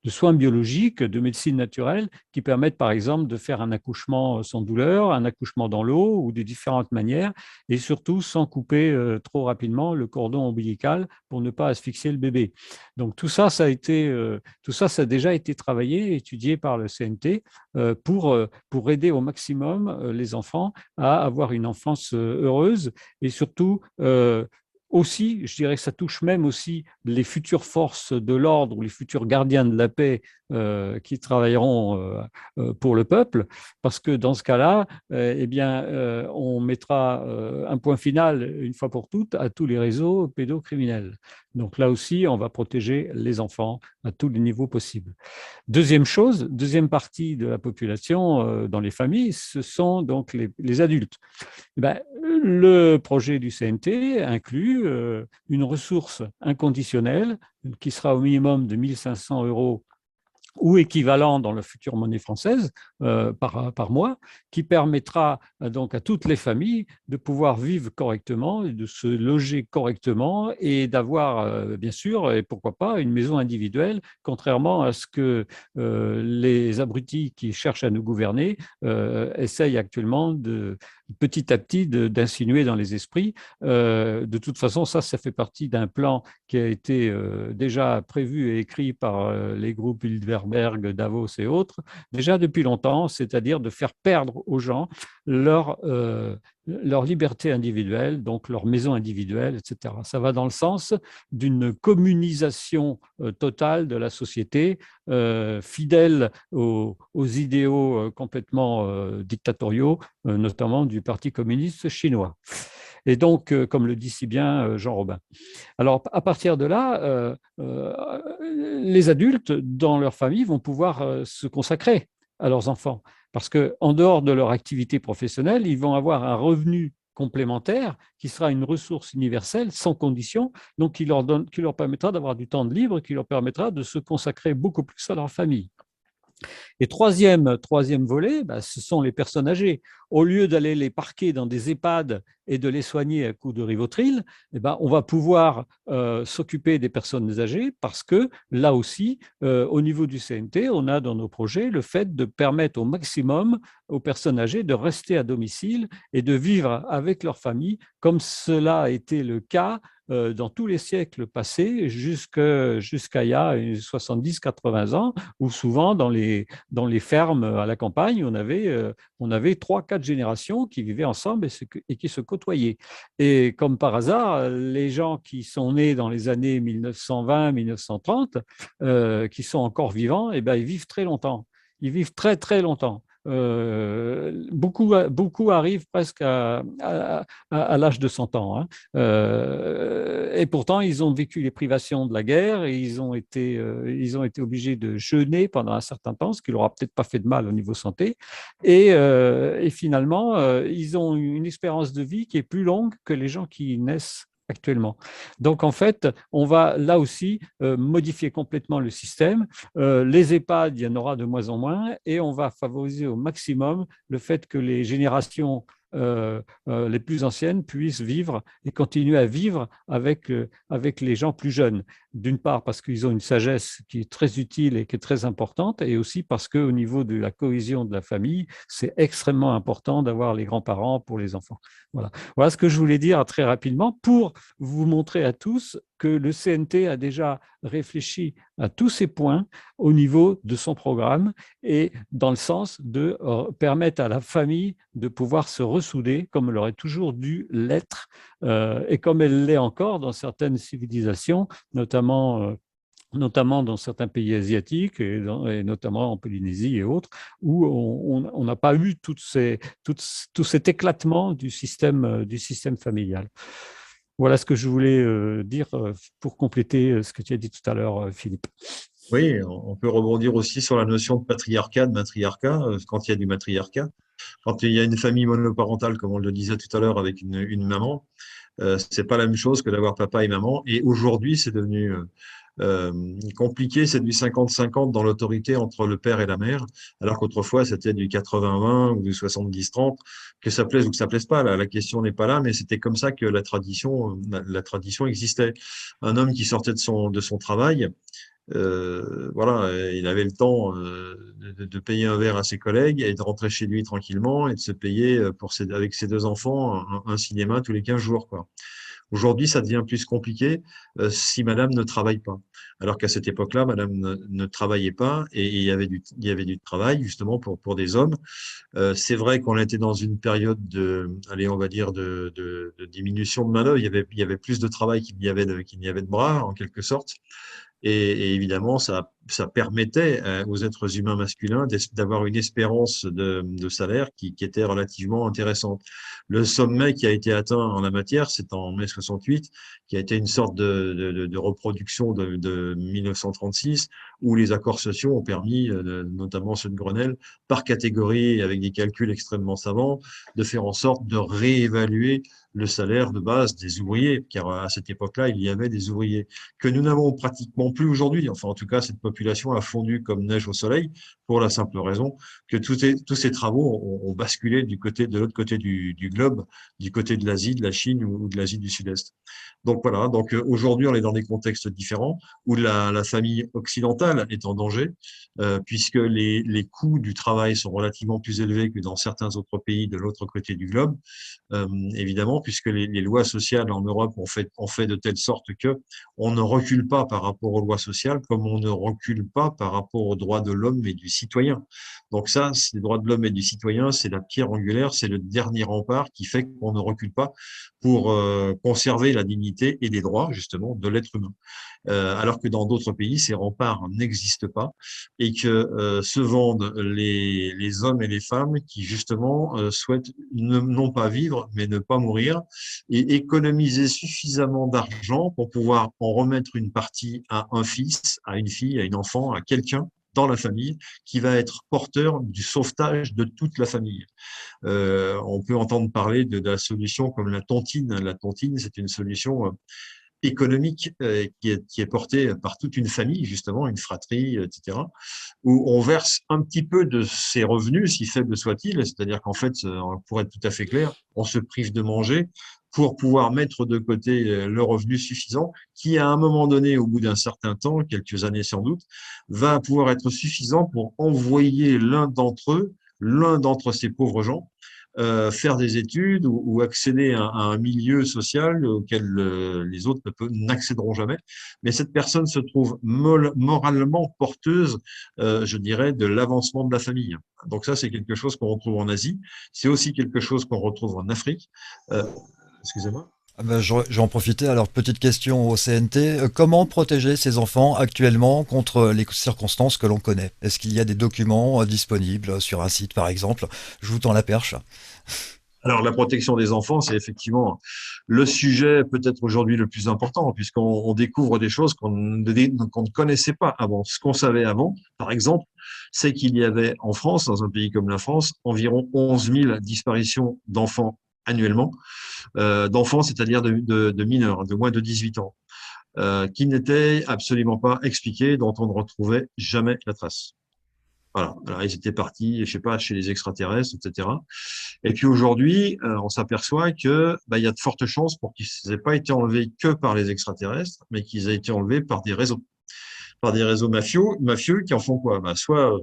soins biologiques, de médecine naturelle, qui permettent par exemple de faire un accouchement sans douleur, un accouchement dans l'eau ou de différentes manières, et surtout sans couper trop rapidement le cordon ombilical pour ne pas asphyxier le bébé. Donc tout ça, ça a déjà été travaillé, étudié par le CNT pour aider au maximum les enfants à avoir une enfance heureuse et surtout aussi, je dirais que ça touche même aussi les futures forces de l'ordre ou les futurs gardiens de la paix qui travailleront pour le peuple, parce que dans ce cas-là, eh bien, on mettra un point final, une fois pour toutes, à tous les réseaux pédocriminels. Donc là aussi, on va protéger les enfants à tous les niveaux possibles. Deuxième chose, deuxième partie de la population dans les familles, ce sont donc les adultes. Ben, le projet du CNT inclut une ressource inconditionnelle qui sera au minimum de 1 500 € ou équivalent dans la future monnaie française par mois, qui permettra donc à toutes les familles de pouvoir vivre correctement, de se loger correctement et d'avoir, bien sûr, et pourquoi pas, une maison individuelle, contrairement à ce que les abrutis qui cherchent à nous gouverner essayent actuellement petit à petit d'insinuer dans les esprits. De toute façon, ça fait partie d'un plan qui a été déjà prévu et écrit par les groupes Bilderberg, Davos et autres, déjà depuis longtemps, c'est-à-dire de faire perdre aux gens leur liberté individuelle, donc leur maison individuelle, etc. Ça va dans le sens d'une communisation totale de la société, fidèle aux idéaux complètement dictatoriaux, notamment du Parti communiste chinois. Et donc, comme le dit si bien Jean Robin. Alors, à partir de là, les adultes, dans leur famille, vont pouvoir se consacrer à leurs enfants. Parce qu'en dehors de leur activité professionnelle, ils vont avoir un revenu complémentaire qui sera une ressource universelle sans condition, donc qui leur permettra d'avoir du temps de libre, qui leur permettra de se consacrer beaucoup plus à leur famille. Et troisième volet, ce sont les personnes âgées. Au lieu d'aller les parquer dans des EHPAD et de les soigner à coups de Rivotril, on va pouvoir s'occuper des personnes âgées parce que là aussi, au niveau du CNT, on a dans nos projets le fait de permettre au maximum aux personnes âgées de rester à domicile et de vivre avec leur famille, comme cela a été le cas dans tous les siècles passés, jusqu'à il y a 70-80 ans, où souvent dans les fermes à la campagne, on avait 3-4 générations qui vivaient ensemble et qui se côtoyaient. Et comme par hasard, les gens qui sont nés dans les années 1920-1930, qui sont encore vivants, ils vivent très longtemps. Ils vivent très, très longtemps. Beaucoup arrivent presque à l'âge de 100 ans. Hein. Et pourtant, ils ont vécu les privations de la guerre et ils ont été obligés de jeûner pendant un certain temps, ce qui leur a peut-être pas fait de mal au niveau santé. Et finalement, ils ont une espérance de vie qui est plus longue que les gens qui naissent actuellement. Donc, en fait, on va là aussi modifier complètement le système. Les EHPAD, il y en aura de moins en moins et on va favoriser au maximum le fait que les générations les plus anciennes puissent vivre et continuer à vivre avec les gens plus jeunes. D'une part parce qu'ils ont une sagesse qui est très utile et qui est très importante, et aussi parce qu'au niveau de la cohésion de la famille, c'est extrêmement important d'avoir les grands-parents pour les enfants. Voilà ce que je voulais dire très rapidement pour vous montrer à tous que le CNT a déjà réfléchi à tous ces points au niveau de son programme et dans le sens de permettre à la famille de pouvoir se ressouder comme elle aurait toujours dû l'être et comme elle l'est encore dans certaines civilisations, notamment dans certains pays asiatiques et notamment en Polynésie et autres, où on n'a pas eu tout cet éclatement du système familial. Voilà ce que je voulais dire pour compléter ce que tu as dit tout à l'heure, Philippe. Oui, on peut rebondir aussi sur la notion de patriarcat, de matriarcat, quand il y a du matriarcat. Quand il y a une famille monoparentale, comme on le disait tout à l'heure, avec une maman, c'est pas la même chose que d'avoir papa et maman. Et aujourd'hui, c'est devenu compliqué, c'est du 50-50 dans l'autorité entre le père et la mère, alors qu'autrefois, c'était du 80-20 ou du 70-30, que ça plaise ou que ça plaise pas. La question n'est pas là, mais c'était comme ça que la tradition existait. Un homme qui sortait de son travail, il avait le temps de payer un verre à ses collègues et de rentrer chez lui tranquillement et de se payer avec ses 2 enfants un cinéma tous les 15 jours, quoi. Aujourd'hui, ça devient plus compliqué si madame ne travaille pas. Alors qu'à cette époque-là, madame ne travaillait pas et il y avait du travail justement pour des hommes. C'est vrai qu'on était dans une période allez, on va dire de diminution de main-d'œuvre. Il y avait plus de travail qu'il n'y avait de bras, en quelque sorte. Et évidemment, ça permettait aux êtres humains masculins d'avoir une espérance de salaire qui était relativement intéressante. Le sommet qui a été atteint en la matière, c'est en mai 68, qui a été une sorte de reproduction de 1936, où les accords sociaux ont permis, notamment ceux de Grenelle, par catégorie, avec des calculs extrêmement savants, de faire en sorte de réévaluer le salaire de base des ouvriers, car à cette époque-là, il y avait des ouvriers que nous n'avons pratiquement plus aujourd'hui. Enfin, en tout cas, cette population a fondu comme neige au soleil pour la simple raison que tous ces travaux ont basculé de l'autre côté du globe, du côté de l'Asie, de la Chine ou de l'Asie du Sud-Est. Donc voilà, donc aujourd'hui, on est dans des contextes différents où la famille occidentale est en danger, puisque les coûts du travail sont relativement plus élevés que dans certains autres pays de l'autre côté du globe, évidemment, puisque les lois sociales en Europe ont fait de telle sorte que on ne recule pas par rapport aux lois sociales comme on ne recule pas par rapport aux droits de l'homme et du citoyen. Donc ça, les droits de l'homme et du citoyen, c'est la pierre angulaire, c'est le dernier rempart qui fait qu'on ne recule pas pour conserver la dignité et les droits, justement, de l'être humain. Alors que dans d'autres pays, ces remparts n'existent pas et que se vendent les hommes et les femmes qui, justement, souhaitent non pas vivre, mais ne pas mourir et économiser suffisamment d'argent pour pouvoir en remettre une partie à un fils, à une fille, à un enfant, à quelqu'un dans la famille qui va être porteur du sauvetage de toute la famille. On peut entendre parler de la solution comme la tontine. La tontine, c'est une solution économique qui est portée par toute une famille, justement, une fratrie, etc., où on verse un petit peu de ses revenus, si faibles soient-ils, c'est-à-dire qu'en fait, pour être tout à fait clair, on se prive de manger pour pouvoir mettre de côté le revenu suffisant qui, à un moment donné, au bout d'un certain temps, quelques années sans doute, va pouvoir être suffisant pour envoyer l'un d'entre ces pauvres gens, faire des études ou accéder à un milieu social auquel les autres n'accéderont jamais. Mais cette personne se trouve moralement porteuse, je dirais, de l'avancement de la famille. Donc ça, c'est quelque chose qu'on retrouve en Asie. C'est aussi quelque chose qu'on retrouve en Afrique. Excusez-moi. Ah ben, je vais en profiter. Alors, petite question au CNT. Comment protéger ces enfants actuellement contre les circonstances que l'on connaît? Est-ce qu'il y a des documents disponibles sur un site, par exemple? Je vous tends la perche. Alors, la protection des enfants, c'est effectivement le sujet peut-être aujourd'hui le plus important, puisqu'on découvre des choses qu'on ne connaissait pas avant. Ce qu'on savait avant, par exemple, c'est qu'il y avait en France, dans un pays comme la France, environ 11 000 disparitions d'enfants annuellement, d'enfants, c'est-à-dire de mineurs, de moins de 18 ans, qui n'étaient absolument pas expliqués, dont on ne retrouvait jamais la trace. Voilà. Alors, ils étaient partis, je sais pas, chez les extraterrestres, etc. Et puis aujourd'hui, on s'aperçoit que il y a de fortes chances pour qu'ils n'aient pas été enlevés que par les extraterrestres, mais qu'ils aient été enlevés par des réseaux mafieux qui en font quoi? Soit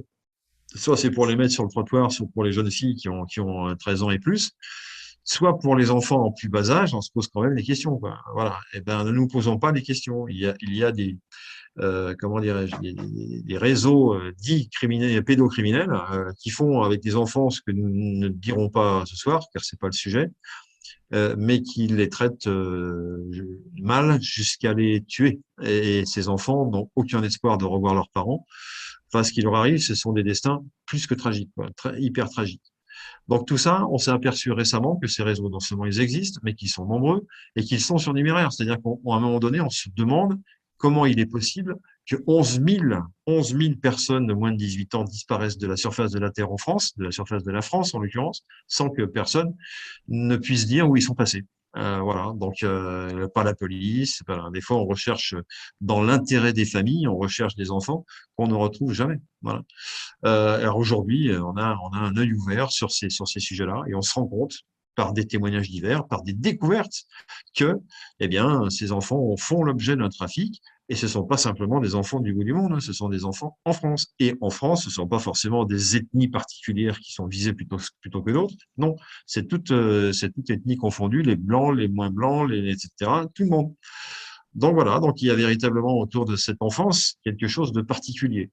c'est pour les mettre sur le trottoir, soit pour les jeunes filles qui ont 13 ans et plus, soit pour les enfants en plus bas âge, on se pose quand même des questions, quoi. Voilà. Eh ben, ne nous posons pas des questions. Il y a des comment dirais-je, des réseaux dits criminels, pédocriminels, qui font avec des enfants ce que nous ne dirons pas ce soir, car c'est pas le sujet, mais qui les traitent mal jusqu'à les tuer. Et ces enfants n'ont aucun espoir de revoir leurs parents. Enfin, ce qui leur arrive, ce sont des destins plus que tragiques, quoi, hyper tragiques. Donc tout ça, on s'est aperçu récemment que ces réseaux, non seulement ils existent, mais qu'ils sont nombreux et qu'ils sont surnuméraires. C'est-à-dire qu'à un moment donné, on se demande comment il est possible que 11 000 personnes de moins de 18 ans disparaissent de la surface de la Terre en France, de la surface de la France en l'occurrence, sans que personne ne puisse dire où ils sont passés. Voilà, donc pas la police. Des fois, on recherche dans l'intérêt des familles, on recherche des enfants qu'on ne retrouve jamais. Voilà. Alors aujourd'hui, on a un œil ouvert sur ces sujets-là et on se rend compte par des témoignages divers, par des découvertes que, eh bien, ces enfants font l'objet d'un trafic Et ce ne sont pas simplement des enfants du bout du monde, hein, ce sont des enfants en France. Et en France, ce ne sont pas forcément des ethnies particulières qui sont visées plutôt que d'autres. Non, c'est toute ethnie confondue, les blancs, les moins blancs, etc., tout le monde. Donc voilà, donc il y a véritablement autour de cette enfance quelque chose de particulier.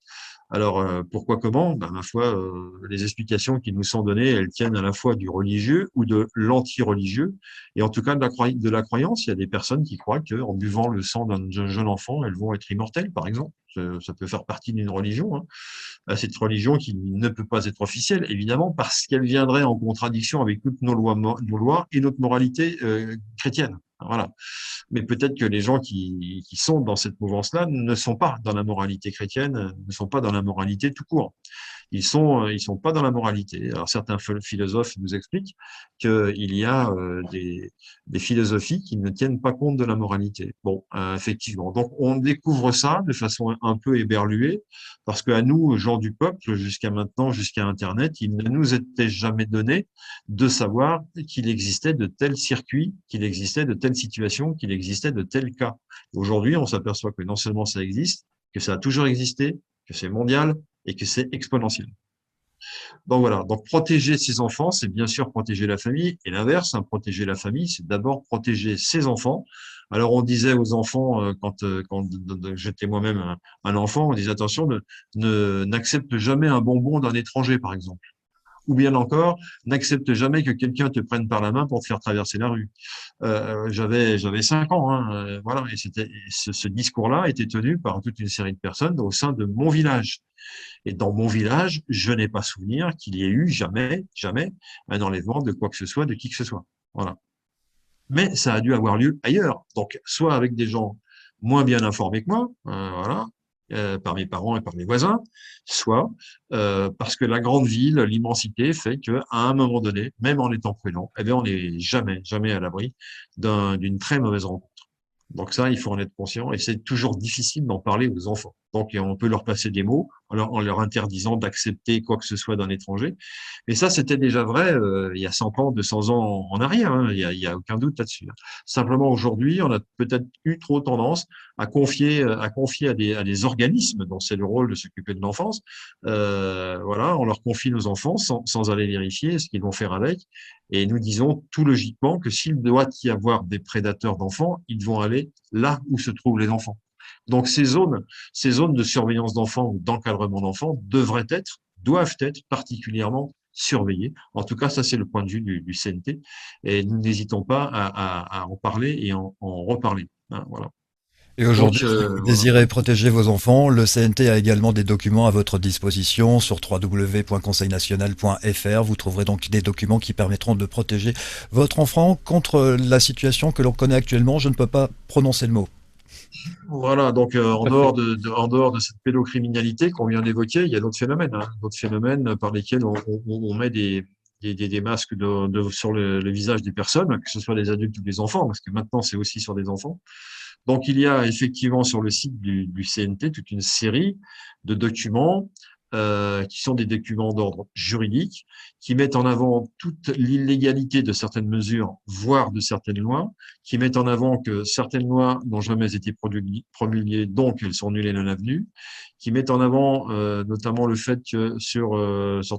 Alors, pourquoi, comment? Ben, ma foi, les explications qui nous sont données, elles tiennent à la fois du religieux ou de l'anti-religieux, et en tout cas de la croyance. Il y a des personnes qui croient qu'en buvant le sang d'un jeune enfant, elles vont être immortelles, par exemple. Ça peut faire partie d'une religion, hein. Cette religion qui ne peut pas être officielle, évidemment, parce qu'elle viendrait en contradiction avec toutes nos lois et notre moralité chrétienne. Voilà. Mais peut-être que les gens qui sont dans cette mouvance-là ne sont pas dans la moralité chrétienne, ne sont pas dans la moralité tout court. Ils sont pas dans la moralité. Alors certains philosophes nous expliquent qu'il y a des philosophies qui ne tiennent pas compte de la moralité. Bon, effectivement. Donc on découvre ça de façon un peu éberluée, parce qu'à nous, gens du peuple, jusqu'à maintenant, jusqu'à Internet, il ne nous était jamais donné de savoir qu'il existait de tels circuits, qu'il existait de telles situations, qu'il existait de tels cas. Aujourd'hui, on s'aperçoit que non seulement ça existe, que ça a toujours existé, que c'est mondial et que c'est exponentiel. Donc voilà, donc protéger ses enfants, c'est bien sûr protéger la famille, et l'inverse, hein, protéger la famille, c'est d'abord protéger ses enfants. Alors on disait aux enfants, quand j'étais moi-même un enfant, on disait attention, n'accepte jamais un bonbon d'un étranger, par exemple. Ou bien encore, n'accepte jamais que quelqu'un te prenne par la main pour te faire traverser la rue. J'avais 5 ans, hein, voilà, et ce discours-là était tenu par toute une série de personnes au sein de mon village. Et dans mon village, je n'ai pas souvenir qu'il y ait eu jamais un enlèvement de quoi que ce soit, de qui que ce soit. Voilà. Mais ça a dû avoir lieu ailleurs. Donc, soit avec des gens moins bien informés que moi, voilà, par mes parents et par mes voisins, soit parce que la grande ville, l'immensité fait qu'à un moment donné, même en étant prudent, eh bien, on n'est jamais à l'abri d'une très mauvaise rencontre. Donc ça, il faut en être conscient, et c'est toujours difficile d'en parler aux enfants. Donc on peut leur passer des mots en leur interdisant d'accepter quoi que ce soit d'un étranger. Et ça, c'était déjà vrai il y a 100 ans, 200 ans en arrière, hein. Il y a aucun doute là-dessus, hein. Simplement aujourd'hui, on a peut-être eu trop tendance à confier à des organismes dont c'est le rôle de s'occuper de l'enfance. Voilà, on leur confie nos enfants sans aller vérifier ce qu'ils vont faire avec. Et nous disons tout logiquement que s'il doit y avoir des prédateurs d'enfants, ils vont aller là où se trouvent les enfants. Donc ces zones de surveillance d'enfants ou d'encadrement d'enfants doivent être particulièrement surveillées. En tout cas, ça c'est le point de vue du CNT. Et nous n'hésitons pas à en parler et en reparler, hein, voilà. Et aujourd'hui, Donc, si vous voilà. désirez protéger vos enfants, le CNT a également des documents à votre disposition sur www.conseilnational.fr. Vous trouverez donc des documents qui permettront de protéger votre enfant contre la situation que l'on connaît actuellement. Je ne peux pas prononcer le mot. Voilà, donc en dehors de cette pédocriminalité qu'on vient d'évoquer, il y a d'autres phénomènes, hein, d'autres phénomènes par lesquels on met des masques sur le visage des personnes, que ce soit des adultes ou des enfants, parce que maintenant c'est aussi sur des enfants. Donc il y a effectivement sur le site du CNT toute une série de documents qui sont des documents d'ordre juridique, qui mettent en avant toute l'illégalité de certaines mesures, voire de certaines lois, qui mettent en avant que certaines lois n'ont jamais été promulguées, donc elles sont nulles et non avenues, qui mettent en avant notamment le fait que sur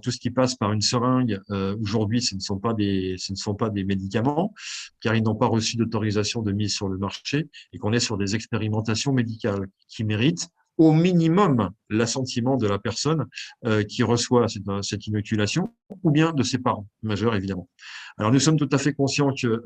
tout ce qui passe par une seringue, aujourd'hui ce ne sont pas des médicaments, car ils n'ont pas reçu d'autorisation de mise sur le marché, et qu'on est sur des expérimentations médicales qui méritent au minimum l'assentiment de la personne qui reçoit cette inoculation, ou bien de ses parents majeurs, évidemment. Alors nous sommes tout à fait conscients que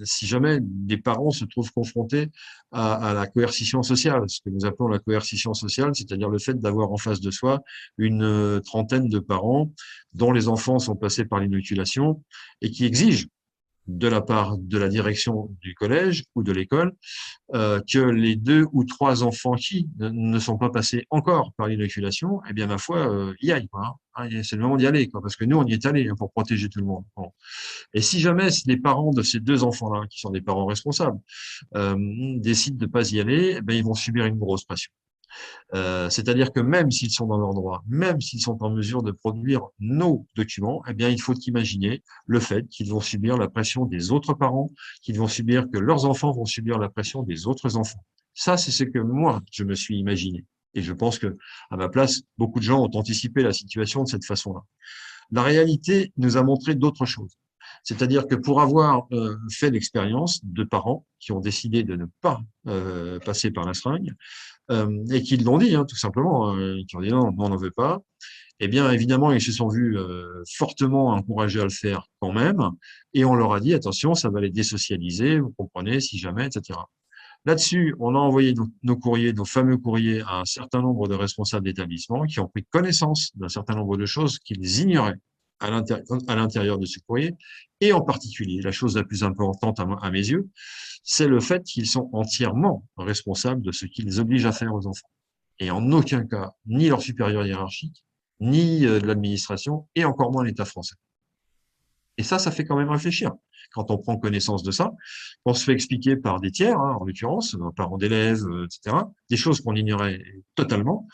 si jamais des parents se trouvent confrontés à la coercition sociale, ce que nous appelons la coercition sociale, c'est-à-dire le fait d'avoir en face de soi une trentaine de parents dont les enfants sont passés par l'inoculation et qui exigent de la part de la direction du collège ou de l'école, que les 2 ou 3 enfants qui ne sont pas passés encore par l'inoculation, eh bien, ma foi, y aillent, quoi, hein. C'est le moment d'y aller, quoi, parce que nous, on y est allé, hein, pour protéger tout le monde. Bon. Et si jamais les parents de ces 2 enfants-là, qui sont des parents responsables, décident de pas y aller, eh bien, ils vont subir une grosse pression. C'est-à-dire que même s'ils sont dans leurs droits, même s'ils sont en mesure de produire nos documents, eh bien, il faut imaginer le fait qu'ils vont subir la pression des autres parents, que leurs enfants vont subir la pression des autres enfants. Ça, c'est ce que moi, je me suis imaginé. Et je pense que, à ma place, beaucoup de gens ont anticipé la situation de cette façon-là. La réalité nous a montré d'autres choses. C'est-à-dire que pour avoir fait l'expérience de parents qui ont décidé de ne pas passer par la seringue, et qui l'ont dit, hein, tout simplement, qui ont dit non, on n'en veut pas, eh bien, évidemment, ils se sont vus fortement encouragés à le faire quand même, et on leur a dit, attention, ça va les désocialiser, vous comprenez, si jamais, etc. Là-dessus, on a envoyé nos courriers, nos fameux courriers, à un certain nombre de responsables d'établissements qui ont pris connaissance d'un certain nombre de choses qu'ils ignoraient à l'intérieur de ce courrier, et en particulier, la chose la plus importante à mes yeux, c'est le fait qu'ils sont entièrement responsables de ce qu'ils obligent à faire aux enfants. Et en aucun cas, ni leur supérieur hiérarchique, ni l'administration, et encore moins l'État français. Et ça fait quand même réfléchir. Quand on prend connaissance de ça, on se fait expliquer par des tiers, hein, en l'occurrence, parents d'élèves, etc., des choses qu'on ignorait totalement,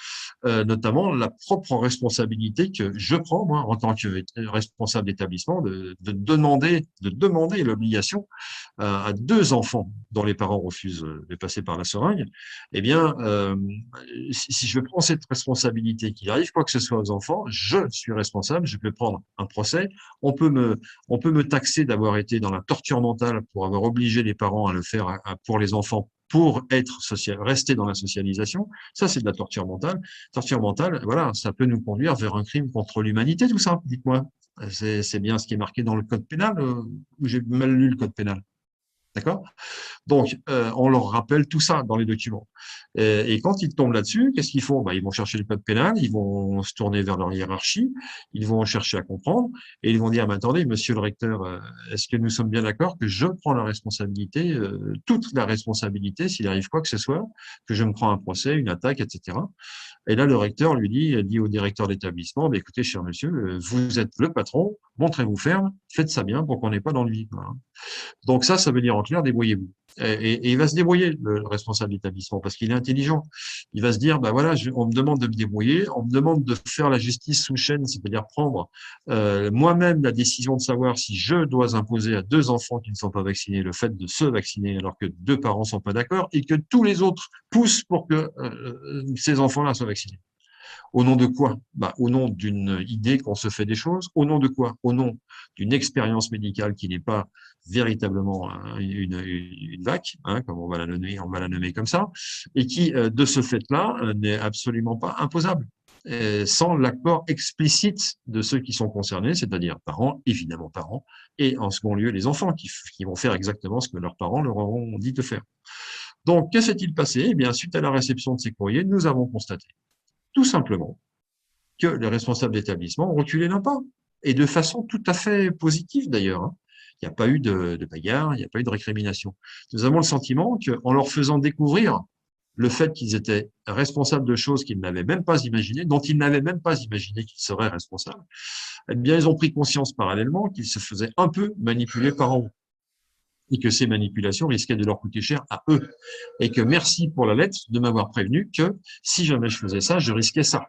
notamment la propre responsabilité que je prends, moi, en tant que responsable d'établissement, de demander l'obligation à 2 enfants dont les parents refusent de passer par la seringue. Eh bien, si je prends cette responsabilité, qu'il arrive quoi que ce soit aux enfants, je suis responsable, je peux prendre un procès, on peut me taxer d'avoir été dans la torture mentale pour avoir obligé les parents à le faire pour les enfants, pour rester dans la socialisation. Ça, c'est de la torture mentale. Torture mentale, voilà, ça peut nous conduire vers un crime contre l'humanité, tout ça, dites-moi. C'est bien ce qui est marqué dans le code pénal, ou j'ai mal lu le code pénal. D'accord? Donc, on leur rappelle tout ça dans les documents. Et quand ils tombent là-dessus, qu'est-ce qu'ils font? Bah, ils vont chercher le code pénal, ils vont se tourner vers leur hiérarchie, ils vont chercher à comprendre, et ils vont dire, mais attendez, monsieur le recteur, est-ce que nous sommes bien d'accord que je prends la responsabilité, toute la responsabilité, s'il arrive quoi que ce soit, que je me prends un procès, une attaque, etc. Et là, le recteur lui dit au directeur d'établissement, bah, écoutez, cher monsieur, vous êtes le patron, montrez-vous ferme, faites ça bien pour qu'on n'ait pas d'ennui. Voilà. Donc ça veut dire en clair, débrouillez-vous. Et il va se débrouiller, le responsable d'établissement, parce qu'il est intelligent. Il va se dire, bah voilà, on me demande de me débrouiller, on me demande de faire la justice sous chaîne, c'est-à-dire prendre moi-même la décision de savoir si je dois imposer à 2 enfants qui ne sont pas vaccinés le fait de se vacciner alors que 2 parents sont pas d'accord et que tous les autres poussent pour que ces enfants-là soient vaccinés. Au nom de quoi? Bah, au nom d'une idée qu'on se fait des choses. Au nom de quoi? Au nom d'une expérience médicale qui n'est pas véritablement une VAC, hein, comme on va la nommer comme ça, et qui, de ce fait-là, n'est absolument pas imposable, sans l'accord explicite de ceux qui sont concernés, c'est-à-dire parents, évidemment parents, et en second lieu les enfants qui vont faire exactement ce que leurs parents leur auront dit de faire. Donc, que s'est-il passé? Eh bien, suite à la réception de ces courriers, nous avons constaté tout simplement que les responsables d'établissement ont reculé d'un pas, et de façon tout à fait positive d'ailleurs. Hein. Il n'y a pas eu de bagarre, il n'y a pas eu de récrimination. Nous avons le sentiment qu'en leur faisant découvrir le fait qu'ils étaient responsables de choses qu'ils n'avaient même pas imaginées, dont ils n'avaient même pas imaginé qu'ils seraient responsables, eh bien, ils ont pris conscience parallèlement qu'ils se faisaient un peu manipuler par en haut, et que ces manipulations risquaient de leur coûter cher à eux. Et que merci pour la lettre de m'avoir prévenu que si jamais je faisais ça, je risquais ça.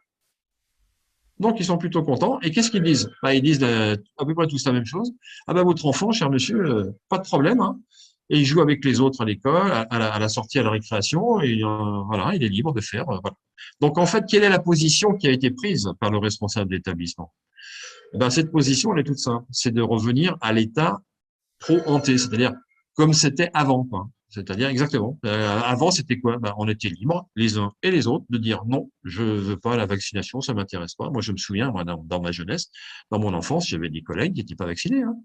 Donc, ils sont plutôt contents. Et qu'est-ce qu'ils disent? Bah, ils disent à peu près tous la même chose. Ah ben, votre enfant, cher monsieur, pas de problème. Hein. Et il joue avec les autres à l'école, à la sortie, à la récréation. Et voilà, il est libre de faire. Voilà. Donc, en fait, quelle est la position qui a été prise par le responsable d'établissement? Ben, cette position, elle est toute simple. C'est de revenir à l'état pro-hanté, c'est-à-dire comme c'était avant, quoi. C'est-à-dire exactement. Avant, c'était quoi? Ben, on était libres, les uns et les autres, de dire non, je veux pas la vaccination, ça m'intéresse pas. Moi, je me souviens, moi, dans ma jeunesse, dans mon enfance, j'avais des collègues qui n'étaient pas vaccinés. Hein.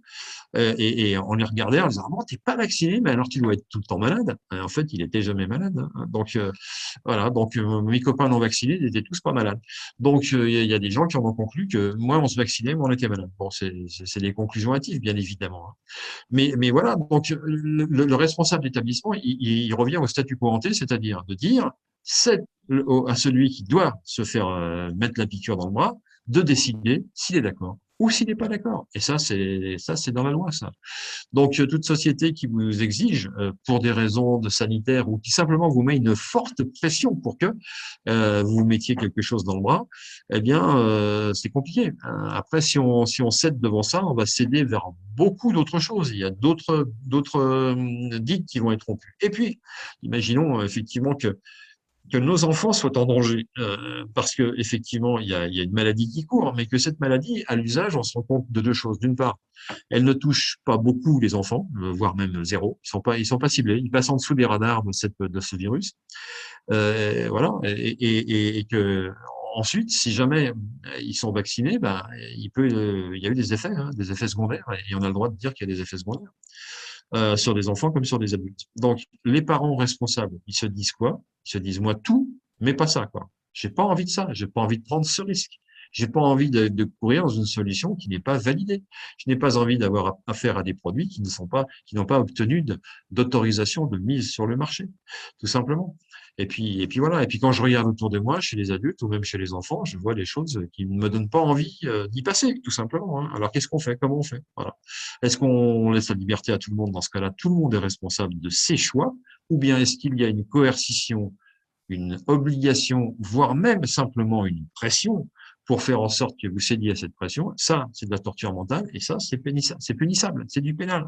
Et on les regardait en disant, ah bon, t'es pas vacciné, mais alors tu dois être tout le temps malade. Et en fait, il était jamais malade. Hein. Donc voilà. Donc mes copains non vaccinés, ils étaient tous pas malades. Donc il y a des gens qui en ont conclu que moi, on se vaccinait, mais on était malade. Bon, c'est des conclusions hâtives, bien évidemment. Hein. Mais voilà. Donc le responsable d'établissement, il revient au statu quo ante, c'est-à-dire de dire c'est à celui qui doit se faire mettre la piqûre dans le bras de décider s'il est d'accord. ou s'il n'est pas d'accord. Et ça, c'est dans la loi, ça. Donc, toute société qui vous exige, pour des raisons de sanitaire ou qui simplement vous met une forte pression pour que vous mettiez quelque chose dans le bras, eh bien, c'est compliqué. Après, si on cède devant ça, on va céder vers beaucoup d'autres choses. Il y a d'autres digues qui vont être rompues. Et puis, imaginons effectivement que nos enfants soient en danger, parce que effectivement il y a une maladie qui court, mais que cette maladie, à l'usage, on se rend compte de deux choses. D'une part, elle ne touche pas beaucoup les enfants, voire même zéro. Ils sont pas ciblés, ils passent en dessous des radars de ce virus. Voilà, et que ensuite, si jamais ils sont vaccinés, ben il y a eu des effets secondaires, et on a le droit de dire qu'il y a des effets secondaires. Sur des enfants comme sur des adultes. Donc, les parents responsables, ils se disent quoi? Ils se disent, moi, tout, mais pas ça, quoi. J'ai pas envie de ça. J'ai pas envie de prendre ce risque. J'ai pas envie de courir dans une solution qui n'est pas validée. Je n'ai pas envie d'avoir affaire à des produits qui n'ont pas obtenu d'autorisation de mise sur le marché, tout simplement. Et puis voilà. Et puis quand je regarde autour de moi, chez les adultes ou même chez les enfants, je vois des choses qui ne me donnent pas envie d'y passer, tout simplement, hein. Alors qu'est-ce qu'on fait? Comment on fait? Voilà. Est-ce qu'on laisse la liberté à tout le monde? Dans ce cas-là, tout le monde est responsable de ses choix, ou bien est-ce qu'il y a une coercition, une obligation, voire même simplement une pression pour faire en sorte que vous cédiez à cette pression? Ça, c'est de la torture mentale, et ça, c'est punissable, c'est du pénal.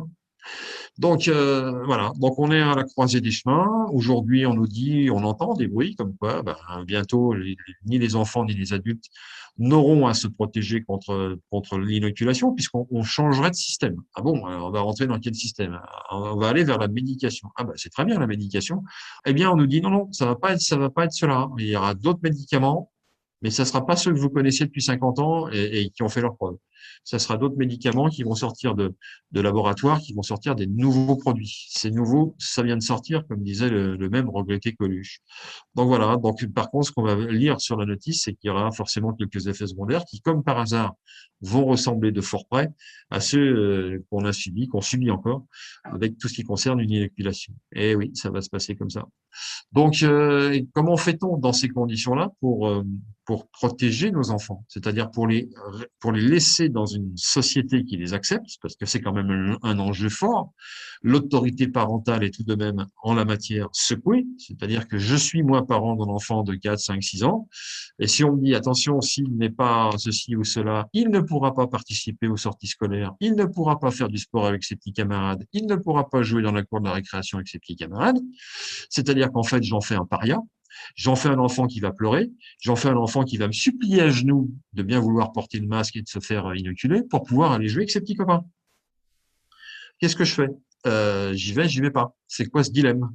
Donc voilà, donc on est à la croisée des chemins. Aujourd'hui, on nous dit, on entend des bruits comme quoi bientôt ni les enfants ni les adultes n'auront à se protéger contre l'inoculation, puisqu'on changerait de système. Ah bon, alors on va rentrer dans quel système? On va aller vers la médication. Ah ben c'est très bien la médication. Eh bien on nous dit non, ça va pas être cela. Il y aura d'autres médicaments, mais ça sera pas ceux que vous connaissiez depuis 50 ans et qui ont fait leurs preuves. Ça sera d'autres médicaments qui vont sortir de laboratoires, qui vont sortir des nouveaux produits. Ces nouveaux, ça vient de sortir, comme disait le même regretté Coluche. Donc voilà. Donc par contre, ce qu'on va lire sur la notice, c'est qu'il y aura forcément quelques effets secondaires qui, comme par hasard, vont ressembler de fort près à ceux qu'on subit encore, avec tout ce qui concerne une inoculation. Et oui, ça va se passer comme ça. Donc, comment fait-on dans ces conditions-là pour protéger nos enfants? C'est-à-dire pour les laisser dans une société qui les accepte, parce que c'est quand même un enjeu fort. L'autorité parentale est tout de même en la matière secouée, c'est-à-dire que je suis moi parent d'un enfant de 4, 5, 6 ans, et si on me dit attention, s'il n'est pas ceci ou cela, il ne pourra pas participer aux sorties scolaires, il ne pourra pas faire du sport avec ses petits camarades, il ne pourra pas jouer dans la cour de la récréation avec ses petits camarades, c'est-à-dire qu'en fait, j'en fais un paria. J'en fais un enfant qui va pleurer, j'en fais un enfant qui va me supplier à genoux de bien vouloir porter le masque et de se faire inoculer pour pouvoir aller jouer avec ses petits copains. Qu'est-ce que je fais? J'y vais pas. C'est quoi ce dilemme?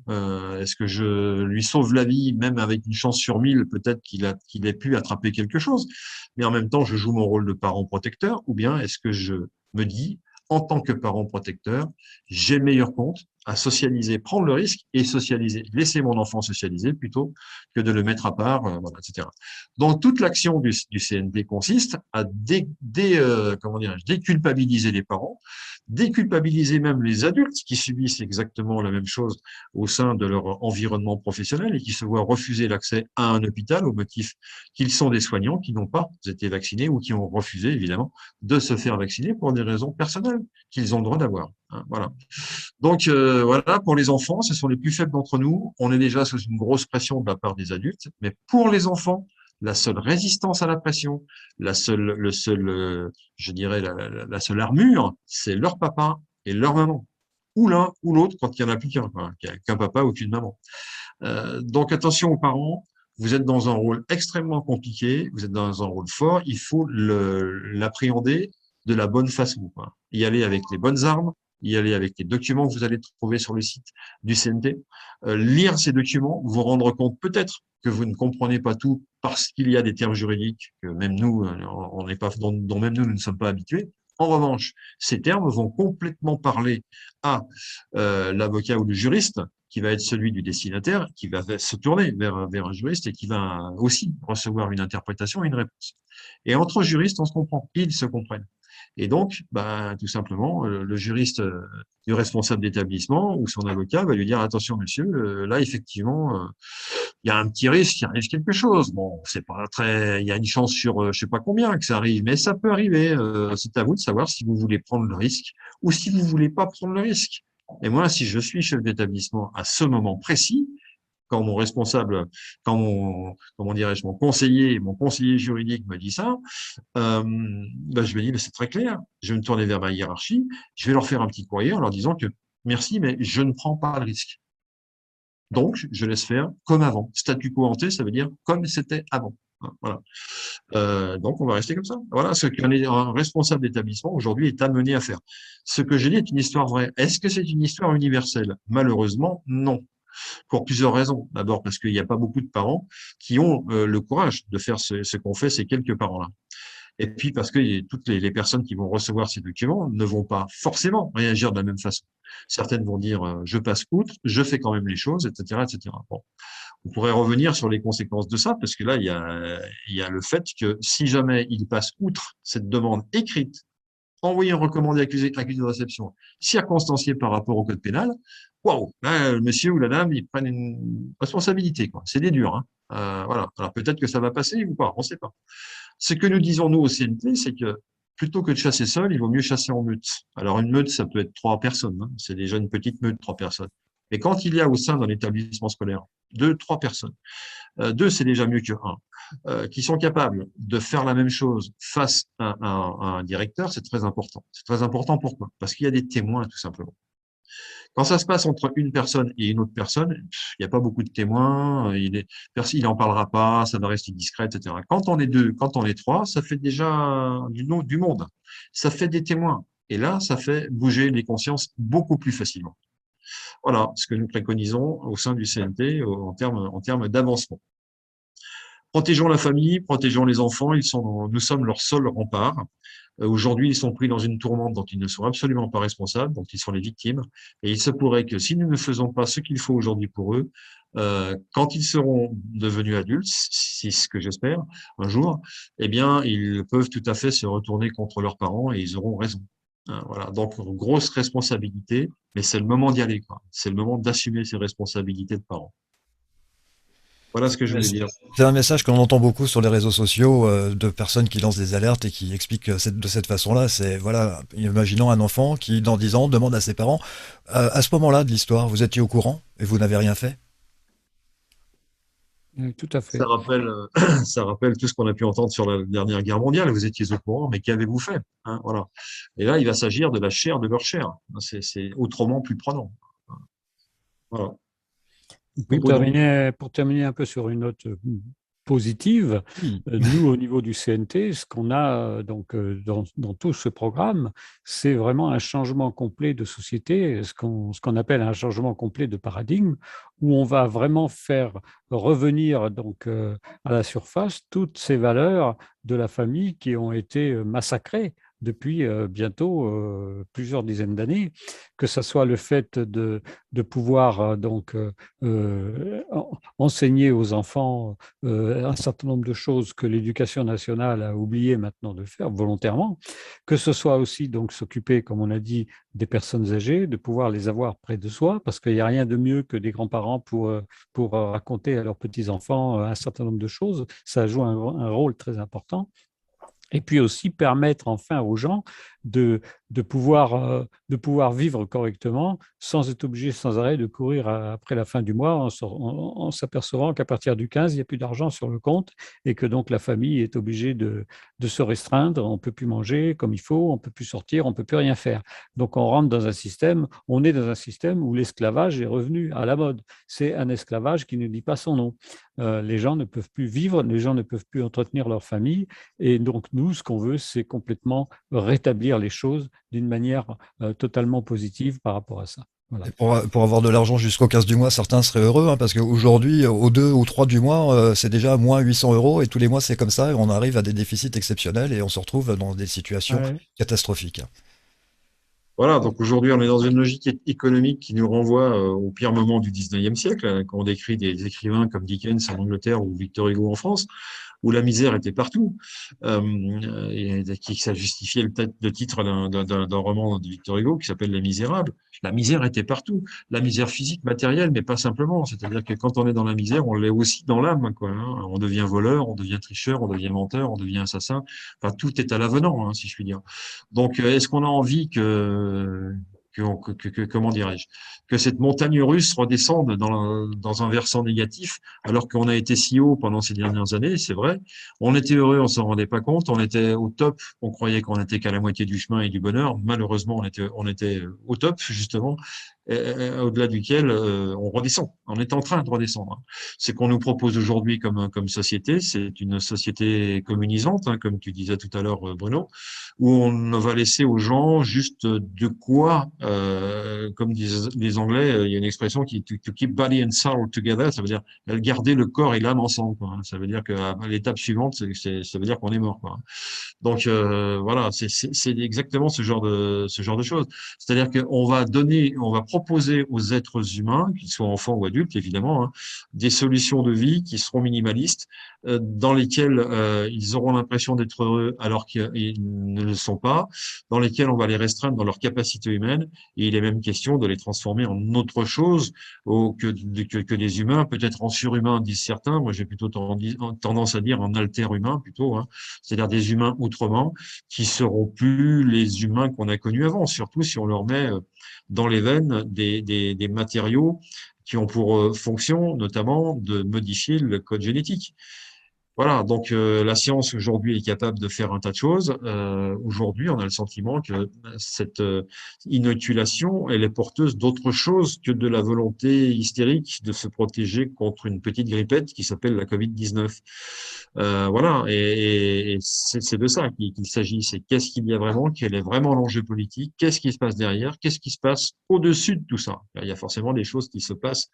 Est-ce que je lui sauve la vie, même avec une chance sur 1000, peut-être qu'il ait pu attraper quelque chose, mais en même temps, je joue mon rôle de parent protecteur, ou bien est-ce que je me dis, en tant que parent protecteur, j'ai le meilleur compte à socialiser, prendre le risque et socialiser, laisser mon enfant socialiser plutôt que de le mettre à part, voilà, etc. Donc toute l'action du CNT consiste à déculpabiliser les parents, déculpabiliser même les adultes qui subissent exactement la même chose au sein de leur environnement professionnel et qui se voient refuser l'accès à un hôpital au motif qu'ils sont des soignants qui n'ont pas été vaccinés ou qui ont refusé évidemment de se faire vacciner pour des raisons personnelles qu'ils ont le droit d'avoir. Hein, voilà. Donc voilà, pour les enfants, ce sont les plus faibles d'entre nous. On est déjà sous une grosse pression de la part des adultes, mais pour les enfants, la seule résistance à la pression, je dirais la seule armure, c'est leur papa et leur maman, ou l'un ou l'autre quand il y en a plus qu'un papa ou qu'une maman. Donc attention aux parents. Vous êtes dans un rôle extrêmement compliqué, vous êtes dans un rôle fort, il faut l'appréhender de la bonne façon, quoi. Y aller avec les bonnes armes, y aller avec les documents que vous allez trouver sur le site du CNT, lire ces documents, vous rendre compte peut-être que vous ne comprenez pas tout parce qu'il y a des termes juridiques que même nous, on n'est pas, dont même nous ne sommes pas habitués. En revanche, ces termes vont complètement parler à l'avocat ou le juriste, qui va être celui du destinataire, qui va se tourner vers un juriste et qui va aussi recevoir une interprétation et une réponse. Et entre juristes, on se comprend, ils se comprennent. Et donc, tout simplement, le juriste du responsable d'établissement ou son avocat va lui dire attention monsieur, là effectivement, il y a un petit risque, il arrive quelque chose. Bon, c'est pas très, il y a une chance sur je sais pas combien que ça arrive, mais ça peut arriver. C'est à vous de savoir si vous voulez prendre le risque ou si vous voulez pas prendre le risque. Et moi, si je suis chef d'établissement à ce moment précis, quand mon responsable, quand comment dirais-je, mon conseiller juridique me dit ça, ben je me dis, mais c'est très clair. Je vais me tourner vers ma hiérarchie, je vais leur faire un petit courrier en leur disant que merci, mais je ne prends pas le risque. Donc, je laisse faire comme avant. Statu quo ante, ça veut dire comme c'était avant. Voilà. Donc, on va rester comme ça. Voilà ce qu'un responsable d'établissement aujourd'hui est amené à faire. Ce que j'ai dit est une histoire vraie. Est-ce que c'est une histoire universelle? Malheureusement, non. Pour plusieurs raisons. D'abord, parce qu'il n'y a pas beaucoup de parents qui ont le courage de faire ce qu'ont fait ces quelques parents-là. Et puis parce que toutes les personnes qui vont recevoir ces documents ne vont pas forcément réagir de la même façon. Certaines vont dire je passe outre, je fais quand même les choses, etc., etc. Bon, on pourrait revenir sur les conséquences de ça parce que là il y a le fait que si jamais ils passent outre cette demande écrite, envoyer un recommandé accusé de réception, circonstancié par rapport au code pénal, waouh, là, le monsieur ou la dame, ils prennent une responsabilité, quoi. C'est des durs, hein. Voilà. Alors peut-être que ça va passer ou pas, on ne sait pas. Ce que nous disons, nous, au CNT, c'est que plutôt que de chasser seul, il vaut mieux chasser en meute. Alors, une meute, ça peut être 3 personnes, hein. C'est déjà une petite meute, 3 personnes. Mais quand il y a au sein d'un établissement scolaire 2, 3 personnes, 2, c'est déjà mieux que 1, qui sont capables de faire la même chose face à un directeur, c'est très important. C'est très important pourquoi? Parce qu'il y a des témoins, tout simplement. Quand ça se passe entre une personne et une autre personne, il n'y a pas beaucoup de témoins, il n'en parlera pas, ça va rester discret, etc. Quand on est 2, quand on est 3, ça fait déjà du monde. Ça fait des témoins. Et là, ça fait bouger les consciences beaucoup plus facilement. Voilà ce que nous préconisons au sein du CNT en termes d'avancement. Protégeons la famille, protégeons les enfants, nous sommes leur seul rempart. Aujourd'hui, ils sont pris dans une tourmente dont ils ne sont absolument pas responsables, dont ils sont les victimes. Et il se pourrait que si nous ne faisons pas ce qu'il faut aujourd'hui pour eux, quand ils seront devenus adultes, c'est ce que j'espère, un jour, eh bien, ils peuvent tout à fait se retourner contre leurs parents et ils auront raison. Voilà. Donc, grosse responsabilité, mais c'est le moment d'y aller, quoi. C'est le moment d'assumer ses responsabilités de parents. Voilà ce que je voulais dire. C'est un message qu'on entend beaucoup sur les réseaux sociaux de personnes qui lancent des alertes et qui expliquent de cette façon-là. C'est, voilà, imaginons un enfant qui, dans 10 ans, demande à ses parents, à ce moment-là de l'histoire, vous étiez au courant et vous n'avez rien fait? Tout à fait. Ça rappelle tout ce qu'on a pu entendre sur la dernière guerre mondiale. Vous étiez au courant, mais qu'avez-vous fait? Hein, voilà. Et là, il va s'agir de la chair de leur chair. C'est autrement plus prenant. Voilà. Pour terminer un peu sur une note positive, nous, au niveau du CNT, ce qu'on a dans tout ce programme, c'est vraiment un changement complet de société, ce qu'on appelle un changement complet de paradigme, où on va vraiment faire revenir à la surface toutes ces valeurs de la famille qui ont été massacrées depuis bientôt plusieurs dizaines d'années, que ce soit le fait de pouvoir enseigner aux enfants un certain nombre de choses que l'éducation nationale a oublié maintenant de faire volontairement, que ce soit aussi donc s'occuper, comme on a dit, des personnes âgées, de pouvoir les avoir près de soi, parce qu'il n'y a rien de mieux que des grands-parents pour raconter à leurs petits-enfants un certain nombre de choses. Ça joue un rôle très important. Et puis aussi permettre enfin aux gens de pouvoir vivre correctement sans être obligés sans arrêt de courir après la fin du mois en s'apercevant qu'à partir du 15, il n'y a plus d'argent sur le compte et que donc la famille est obligée de se restreindre. On ne peut plus manger comme il faut, on ne peut plus sortir, on ne peut plus rien faire. Donc on est dans un système où l'esclavage est revenu à la mode. C'est un esclavage qui ne dit pas son nom. Les gens ne peuvent plus vivre, les gens ne peuvent plus entretenir leur famille. Et donc nous, ce qu'on veut, c'est complètement rétablir les choses d'une manière totalement positive par rapport à ça. Voilà. Et pour avoir de l'argent jusqu'au 15 du mois, certains seraient heureux, hein, parce qu'aujourd'hui, au 2 ou 3 du mois, c'est déjà moins 800 € et tous les mois c'est comme ça, et on arrive à des déficits exceptionnels et on se retrouve dans des situations catastrophiques. Voilà, donc aujourd'hui on est dans une logique économique qui nous renvoie au pire moment du 19e siècle, quand on décrit des écrivains comme Dickens en Angleterre ou Victor Hugo en France, où la misère était partout, et qui ça justifiait le titre d'un roman de Victor Hugo qui s'appelle Les Misérables. La misère était partout, la misère physique, matérielle, mais pas simplement. C'est-à-dire que quand on est dans la misère, on l'est aussi dans l'âme, quoi. Hein. On devient voleur, on devient tricheur, on devient menteur, on devient assassin. Enfin, tout est à l'avenant, hein, si je puis dire. Donc, est-ce qu'on a envie comment dirais-je, que cette montagne russe redescende dans un versant négatif, alors qu'on a été si haut pendant ces dernières années, c'est vrai. On était heureux, on s'en rendait pas compte. On était au top, on croyait qu'on était qu'à la moitié du chemin et du bonheur. Malheureusement, on était au top, justement, au-delà duquel on redescend. On est en train de redescendre. Ce qu'on nous propose aujourd'hui comme société, c'est une société communisante, hein, comme tu disais tout à l'heure, Bruno, où on va laisser aux gens juste de quoi, comme disent les Anglais, il y a une expression qui to keep body and soul together, ça veut dire garder le corps et l'âme ensemble, quoi. Ça veut dire que l'étape suivante, ça veut dire qu'on est mort, quoi. Donc voilà, c'est exactement ce genre de choses. C'est-à-dire qu'on va on va proposer aux êtres humains, qu'ils soient enfants ou adultes évidemment, hein, des solutions de vie qui seront minimalistes, dans lesquelles ils auront l'impression d'être heureux alors qu'ils ne le sont pas, dans lesquelles on va les restreindre dans leur capacité humaine, et il est même question de les transformer en autre chose que des humains, peut-être en surhumains, disent certains. Moi, j'ai plutôt tendance à dire en alter-humains plutôt, hein, c'est-à-dire des humains autrement, qui seront plus les humains qu'on a connus avant, surtout si on leur met dans les veines des matériaux qui ont pour fonction notamment de modifier le code génétique. Voilà, donc la science aujourd'hui est capable de faire un tas de choses. Aujourd'hui, on a le sentiment que cette inoculation, elle est porteuse d'autre chose que de la volonté hystérique de se protéger contre une petite grippette qui s'appelle la Covid-19. Voilà, et c'est de ça qu'il s'agit. C'est qu'est-ce qu'il y a vraiment, quel est vraiment l'enjeu politique, qu'est-ce qui se passe derrière, qu'est-ce qui se passe au-dessus de tout ça. Il y a forcément des choses qui se passent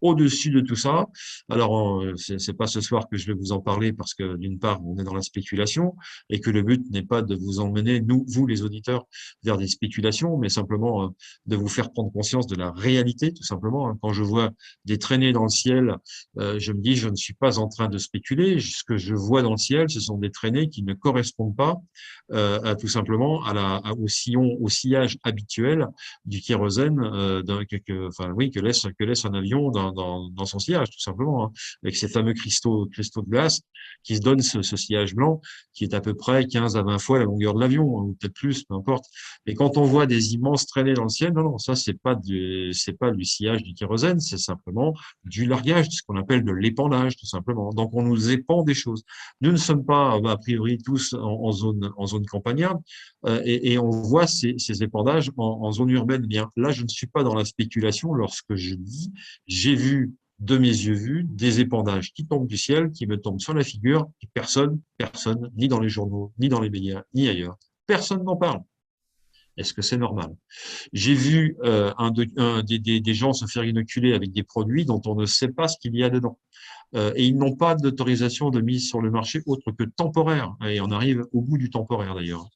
au-dessus de tout ça. Alors, c'est pas ce soir que je vais vous en parler parce que d'une part, on est dans la spéculation et que le but n'est pas de vous emmener, vous les auditeurs, vers des spéculations, mais simplement de vous faire prendre conscience de la réalité, tout simplement. Quand je vois des traînées dans le ciel, je me dis, je ne suis pas en train de spéculer. Ce que je vois dans le ciel, ce sont des traînées qui ne correspondent pas tout simplement au sillage habituel du kérosène, que laisse un avion dans son sillage, tout simplement, hein, avec ces fameux cristaux de glace qui se donnent ce sillage blanc qui est à peu près 15 à 20 fois la longueur de l'avion, hein, ou peut-être plus, peu importe. Et quand on voit des immenses traînées dans le ciel, non, ça c'est pas du sillage du kérosène, c'est simplement du largage, ce qu'on appelle de l'épandage, tout simplement. Donc on nous épand des choses. Nous ne sommes pas a priori tous en zone campagnarde, et on voit ces épandages en zone urbaine. Bien, là, je ne suis pas dans la spéculation lorsque je dis j'ai vu de mes yeux vus des épandages qui tombent du ciel, qui me tombent sur la figure, et personne, ni dans les journaux, ni dans les médias, ni ailleurs, personne n'en parle. Est-ce que c'est normal? J'ai vu des gens se faire inoculer avec des produits dont on ne sait pas ce qu'il y a dedans. Et ils n'ont pas d'autorisation de mise sur le marché autre que temporaire. Et on arrive au bout du temporaire d'ailleurs.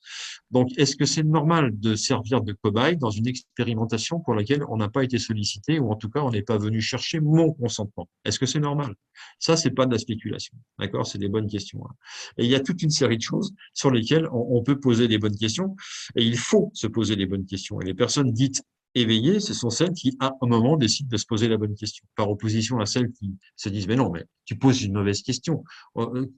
Donc, est-ce que c'est normal de servir de cobaye dans une expérimentation pour laquelle on n'a pas été sollicité, ou en tout cas on n'est pas venu chercher mon consentement? Est-ce que c'est normal? Ça, c'est pas de la spéculation. D'accord? C'est des bonnes questions. Hein. Et il y a toute une série de choses sur lesquelles on peut poser des bonnes questions, et il faut se poser des bonnes questions. Et les personnes dites éveillées, ce sont celles qui, à un moment, décident de se poser la bonne question, par opposition à celles qui se disent, mais non, mais tu poses une mauvaise question.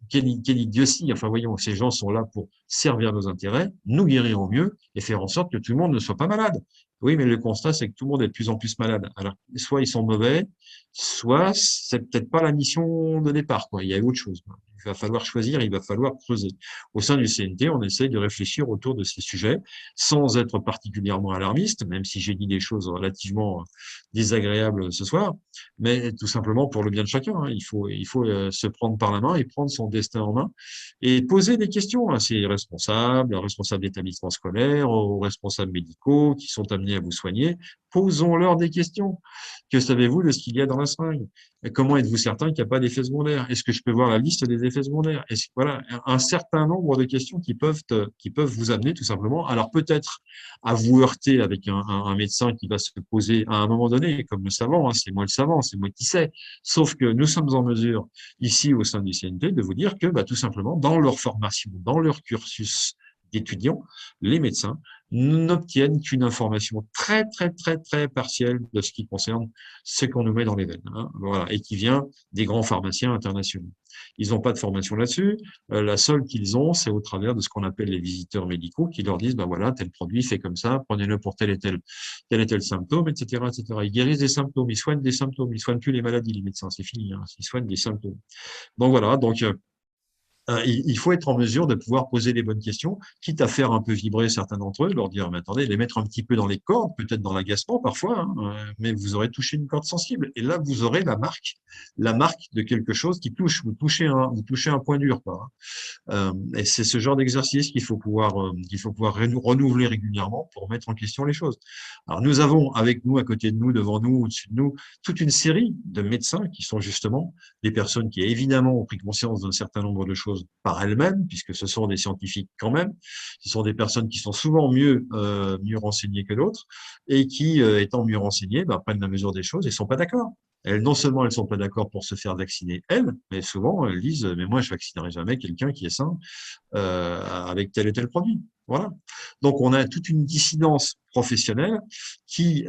Quelle idiotie. Enfin, voyons, ces gens sont là pour servir nos intérêts, nous guérir au mieux et faire en sorte que tout le monde ne soit pas malade. Oui, mais le constat, c'est que tout le monde est de plus en plus malade. Alors, soit ils sont mauvais, soit c'est peut-être pas la mission de départ, quoi. Il y a autre chose. Il va falloir choisir, il va falloir creuser. Au sein du CNT, on essaye de réfléchir autour de ces sujets sans être particulièrement alarmiste, même si j'ai dit des choses relativement désagréables ce soir, mais tout simplement pour le bien de chacun. Hein. Il faut se prendre par la main et prendre son destin en main et poser des questions à ces responsables d'établissements scolaires, aux responsables médicaux qui sont amenés à vous soigner. Posons-leur des questions. Que savez-vous de ce qu'il y a dans la seringue? Et comment êtes-vous certain qu'il n'y a pas d'effets secondaires? Est-ce que je peux voir la liste des effets secondaires? Voilà, un certain nombre de questions qui peuvent vous amener tout simplement. Alors peut-être à vous heurter avec un médecin qui va se poser à un moment donné, comme le savant, hein, c'est moi le savant, c'est moi qui sais. Sauf que nous sommes en mesure, ici au sein du CNT, de vous dire que tout simplement, dans leur formation, dans leur cursus d'étudiants, les médecins n'obtiennent qu'une information très, très, très, très partielle de ce qui concerne ce qu'on nous met dans les veines, hein, voilà, et qui vient des grands pharmaciens internationaux. Ils n'ont pas de formation là-dessus. La seule qu'ils ont, c'est au travers de ce qu'on appelle les visiteurs médicaux qui leur disent, voilà, tel produit fait comme ça, prenez-le pour tel et tel symptôme, etc., etc. Ils guérissent des symptômes, ils soignent des symptômes, ils soignent plus les maladies, les médecins, c'est fini, hein, ils soignent des symptômes. Donc voilà, il faut être en mesure de pouvoir poser les bonnes questions, quitte à faire un peu vibrer certains d'entre eux, leur dire, mais attendez, les mettre un petit peu dans les cordes, peut-être dans l'agacement parfois, hein, mais vous aurez touché une corde sensible. Et là, vous aurez la marque de quelque chose qui touche. Vous touchez un point dur, quoi. Et c'est ce genre d'exercice qu'il faut pouvoir renouveler régulièrement pour mettre en question les choses. Alors, nous avons avec nous, à côté de nous, devant nous, au-dessus de nous, toute une série de médecins qui sont justement des personnes qui, évidemment, ont pris conscience d'un certain nombre de choses par elles-mêmes, puisque ce sont des scientifiques quand même. Ce sont des personnes qui sont souvent mieux renseignées que d'autres et qui, étant mieux renseignées, prennent la mesure des choses et sont pas d'accord. Non seulement elles sont pas d'accord pour se faire vacciner elles, mais souvent elles disent mais moi je vaccinerai jamais quelqu'un qui est sain avec tel et tel produit. Voilà. Donc on a toute une dissidence professionnelle qui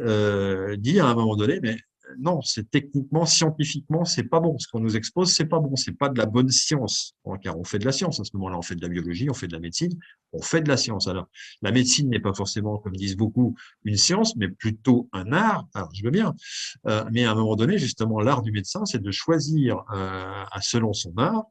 dit à un moment donné mais non, c'est techniquement, scientifiquement, c'est pas bon. Ce qu'on nous expose, c'est pas bon. C'est pas de la bonne science. Car on fait de la science à ce moment-là. On fait de la biologie, on fait de la médecine, on fait de la science. Alors, la médecine n'est pas forcément, comme disent beaucoup, une science, mais plutôt un art. Alors, je veux bien. Mais à un moment donné, justement, l'art du médecin, c'est de choisir, selon son art,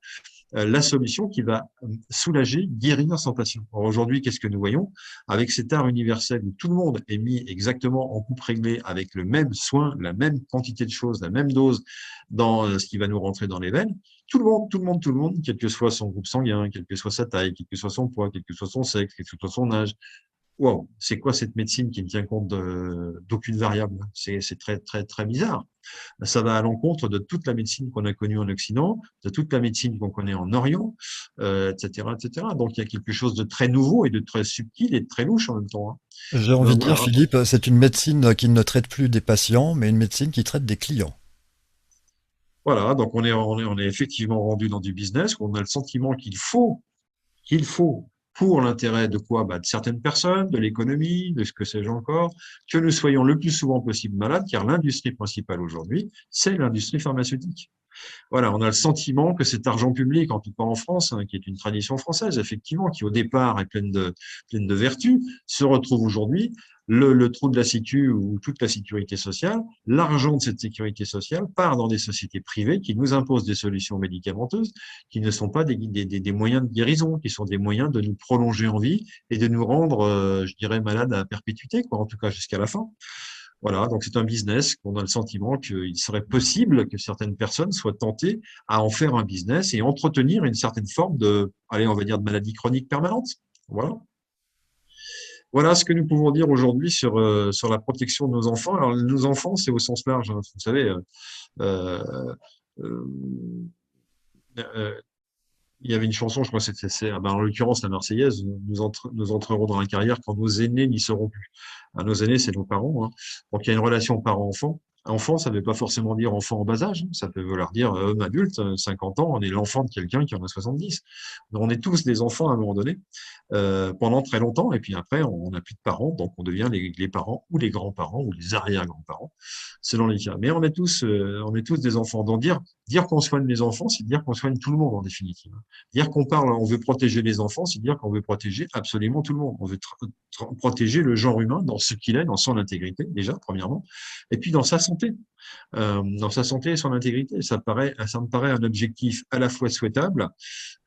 la solution qui va soulager, guérir son patient. Aujourd'hui, qu'est-ce que nous voyons? Avec cet art universel où tout le monde est mis exactement en coupe réglée avec le même soin, la même quantité de choses, la même dose dans ce qui va nous rentrer dans les veines, tout le monde, quel que soit son groupe sanguin, quelle que soit sa taille, quel que soit son poids, quel que soit son sexe, quel que soit son âge, wow, c'est quoi cette médecine qui ne tient compte d'aucune variable? C'est très, très, très bizarre. Ça va à l'encontre de toute la médecine qu'on a connue en Occident, de toute la médecine qu'on connaît en Orient, etc., etc. Donc, il y a quelque chose de très nouveau et de très subtil et de très louche en même temps, hein. J'ai envie de dire, Voilà. Philippe, c'est une médecine qui ne traite plus des patients, mais une médecine qui traite des clients. Voilà, donc on est effectivement rendu dans du business, on a le sentiment qu'il faut, pour l'intérêt de quoi? De certaines personnes, de l'économie, de ce que sais-je encore, que nous soyons le plus souvent possible malades, car l'industrie principale aujourd'hui, c'est l'industrie pharmaceutique. Voilà, on a le sentiment que cet argent public, en tout cas en France, hein, qui est une tradition française, effectivement, qui au départ est pleine de vertus, se retrouve aujourd'hui le trou de la sécu ou toute la sécurité sociale. L'argent de cette sécurité sociale part dans des sociétés privées qui nous imposent des solutions médicamenteuses qui ne sont pas des moyens de guérison, qui sont des moyens de nous prolonger en vie et de nous rendre, je dirais, malades à perpétuité, quoi, en tout cas jusqu'à la fin. Voilà, donc c'est un business qu'on a le sentiment qu'il serait possible que certaines personnes soient tentées à en faire un business et entretenir une certaine forme on va dire de maladie chronique permanente. Voilà. Voilà ce que nous pouvons dire aujourd'hui sur la protection de nos enfants. Alors, nos enfants, c'est au sens large, hein, vous savez. Euh, euh, euh, il y avait une chanson, je crois que en l'occurrence la Marseillaise, nous entrerons dans la carrière quand nos aînés n'y seront plus. Nos aînés, c'est nos parents, hein. Donc il y a une relation parent-enfant. Enfant, ça ne veut pas forcément dire enfant en bas âge, hein. Ça peut vouloir dire homme adulte, 50 ans, on est l'enfant de quelqu'un qui en a 70. Donc, on est tous des enfants à un moment donné, pendant très longtemps, et puis après, on n'a plus de parents, donc on devient les parents ou les grands-parents ou les arrière-grands-parents, selon les cas. Mais on est tous des enfants. Donc dire qu'on soigne les enfants, c'est dire qu'on soigne tout le monde en définitive. Dire qu'on parle, on veut protéger les enfants, c'est dire qu'on veut protéger absolument tout le monde. On veut protéger le genre humain dans ce qu'il est, dans son intégrité, déjà, premièrement, et puis dans sa santé. Dans sa santé et son intégrité. Ça me paraît un objectif à la fois souhaitable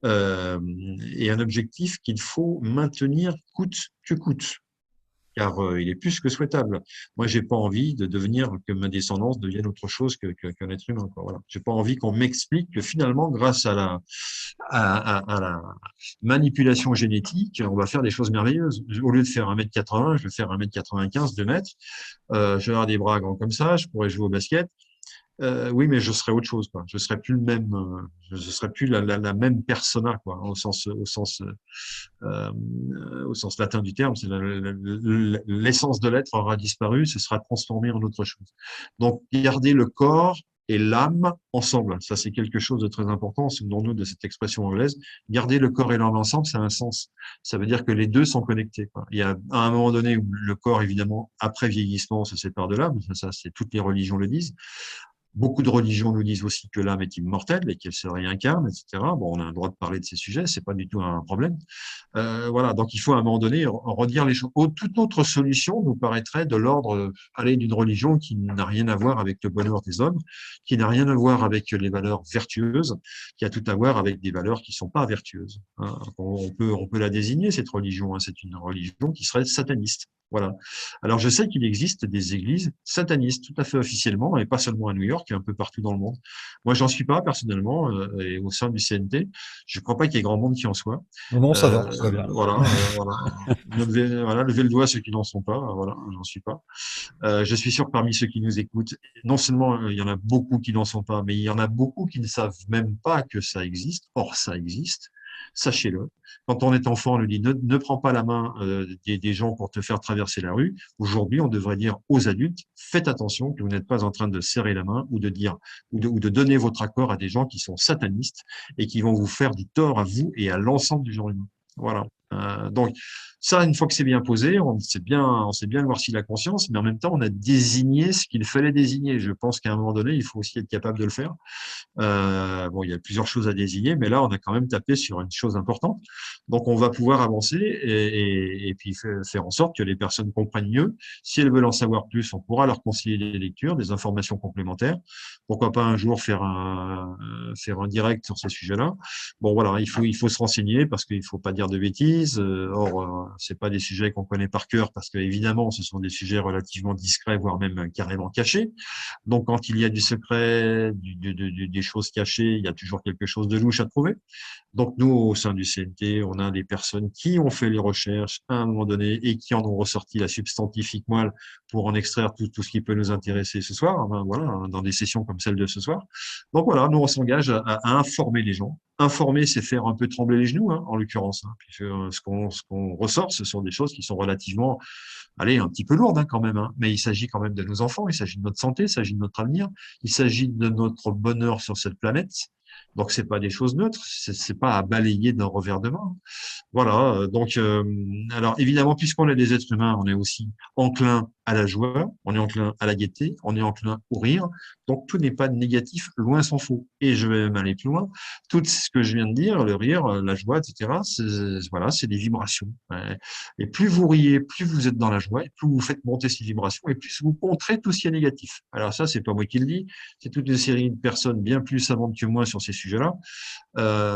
et un objectif qu'il faut maintenir coûte que coûte. car il est plus que souhaitable. Moi, j'ai pas envie de devenir, que ma descendance devienne autre chose qu'un être humain, quoi. Voilà. J'ai pas envie qu'on m'explique que finalement, grâce à la manipulation génétique, on va faire des choses merveilleuses. Au lieu de faire 1m80, je vais faire 1m95, 2 mètres. Je vais avoir des bras grands comme ça, je pourrais jouer au basket. Oui, mais je serais autre chose, quoi. Je serais plus le même, je serais plus la même persona, quoi, euh, au sens latin du terme. C'est l'essence de l'être aura disparu, ce sera transformé en autre chose. Donc, garder le corps et l'âme ensemble, ça c'est quelque chose de très important. Souvenons-nous de cette expression anglaise. Garder le corps et l'âme ensemble, ça a un sens. Ça veut dire que les deux sont connectés, quoi. Il y a à un moment donné où le corps, évidemment, après vieillissement, se sépare de l'âme. Ça c'est toutes les religions le disent. Beaucoup de religions nous disent aussi que l'âme est immortelle et qu'elle se réincarne, etc. Bon, on a le droit de parler de ces sujets, c'est pas du tout un problème. Voilà, donc il faut à un moment donné redire les choses. Toute autre solution nous paraîtrait de l'ordre aller d'une religion qui n'a rien à voir avec le bonheur des hommes, qui n'a rien à voir avec les valeurs vertueuses, qui a tout à voir avec des valeurs qui sont pas vertueuses. Hein. On peut la désigner cette religion. Hein. C'est une religion qui serait sataniste. Voilà. Alors, je sais qu'il existe des églises satanistes, tout à fait officiellement, et pas seulement à New York, un peu partout dans le monde. Moi, j'en suis pas personnellement, et au sein du CNT, je ne crois pas qu'il y ait grand monde qui en soit. Non, ça va bien. Voilà, voilà. Levez le doigt ceux qui n'en sont pas. Voilà, j'en suis pas. Je suis sûr que parmi ceux qui nous écoutent, non seulement il y en a beaucoup qui n'en sont pas, mais il y en a beaucoup qui ne savent même pas que ça existe. Or, ça existe. Sachez-le. Quand on est enfant, on nous dit ne prends pas la main des gens pour te faire traverser la rue. Aujourd'hui, on devrait dire aux adultes, faites attention que vous n'êtes pas en train de serrer la main ou de dire ou de donner votre accord à des gens qui sont satanistes et qui vont vous faire du tort à vous et à l'ensemble du genre humain. Voilà. Donc ça, une fois que c'est bien posé, on sait bien noirci la conscience, mais en même temps, on a désigné ce qu'il fallait désigner. Je pense qu'à un moment donné, il faut aussi être capable de le faire. Bon, il y a plusieurs choses à désigner, mais là, on a quand même tapé sur une chose importante. Donc, on va pouvoir avancer et puis faire en sorte que les personnes comprennent mieux. Si elles veulent en savoir plus, on pourra leur conseiller des lectures, des informations complémentaires. Pourquoi pas un jour faire un direct sur ces sujets-là. Bon, voilà, il faut se renseigner parce qu'il faut pas dire de bêtises. Or, c'est pas des sujets qu'on connaît par cœur parce que évidemment, ce sont des sujets relativement discrets, voire même carrément cachés. Donc, quand il y a du secret, des choses cachées, il y a toujours quelque chose de louche à trouver. Donc, nous, au sein du CNT, on a des personnes qui ont fait les recherches à un moment donné et qui en ont ressorti la substantifique moelle pour en extraire tout ce qui peut nous intéresser ce soir. Ben, voilà, dans des sessions comme celle de ce soir. Donc, voilà, nous, on s'engage à informer les gens. Informer, c'est faire un peu trembler les genoux, hein, en l'occurrence. Hein, puisque ce qu'on ressort, ce sont des choses qui sont relativement, allez, un petit peu lourdes, hein, quand même. Hein, mais il s'agit quand même de nos enfants, il s'agit de notre santé, il s'agit de notre avenir, il s'agit de notre bonheur sur cette planète. Donc, c'est pas des choses neutres, c'est pas à balayer d'un revers de main. Voilà. Donc, alors évidemment, puisqu'on est des êtres humains, on est aussi enclin à la joie, on est enclin à la gaieté, on est enclin au rire. Donc, tout n'est pas négatif, loin s'en faut. Et je vais même aller plus loin. Tout ce que je viens de dire, le rire, la joie, etc., c'est des vibrations. Ouais. Et plus vous riez, plus vous êtes dans la joie, et plus vous faites monter ces vibrations, et plus vous contrez tout ce qui est négatif. Alors ça, c'est pas moi qui le dis, c'est toute une série de personnes bien plus savantes que moi sur ces sujets-là.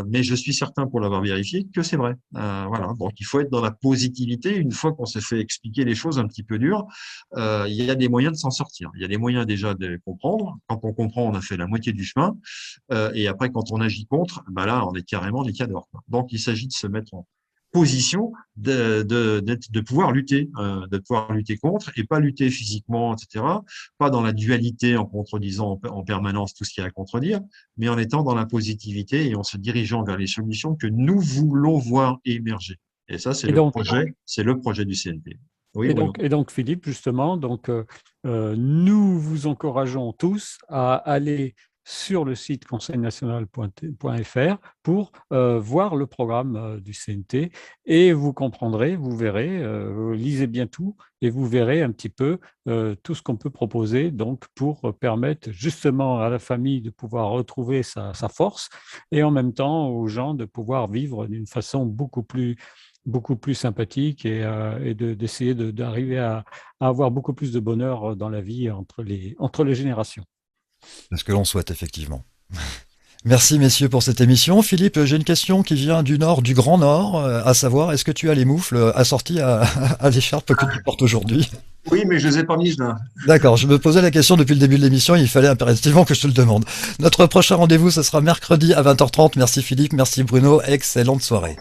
Mais je suis certain, pour l'avoir vérifié, que c'est vrai. Voilà. Donc, il faut être dans la positivité. Une fois qu'on s'est fait expliquer les choses un petit peu dures, il y a des moyens de s'en sortir. Il y a des moyens déjà de comprendre. Quand on comprend, on a fait la moitié du chemin. Et après, quand on agit contre, ben là, on est carrément des cadors. Donc, il s'agit de se mettre en position de pouvoir lutter, contre et pas lutter physiquement, etc. Pas dans la dualité en contredisant en permanence tout ce qu'il y a à contredire, mais en étant dans la positivité et en se dirigeant vers les solutions que nous voulons voir émerger. Et ça, c'est le projet du CNT. Oui, et donc, Philippe, justement, nous vous encourageons tous à aller sur le site conseilnational.fr pour voir le programme du CNT et vous comprendrez, vous verrez, lisez bien tout et vous verrez un petit peu tout ce qu'on peut proposer donc pour permettre justement à la famille de pouvoir retrouver sa force et en même temps aux gens de pouvoir vivre d'une façon beaucoup plus sympathique et d'essayer d'arriver à avoir beaucoup plus de bonheur dans la vie entre les générations. C'est ce que l'on souhaite effectivement. Merci messieurs pour cette émission. Philippe, j'ai une question qui vient du nord, du Grand Nord, à savoir, est-ce que tu as les moufles assortis à l'écharpe que tu portes aujourd'hui? Oui, mais je les ai pas mises là. D'accord, je me posais la question depuis le début de l'émission, il fallait impérativement que je te le demande. Notre prochain rendez-vous, ce sera mercredi à 20h30. Merci Philippe, merci Bruno, excellente soirée.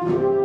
Thank you.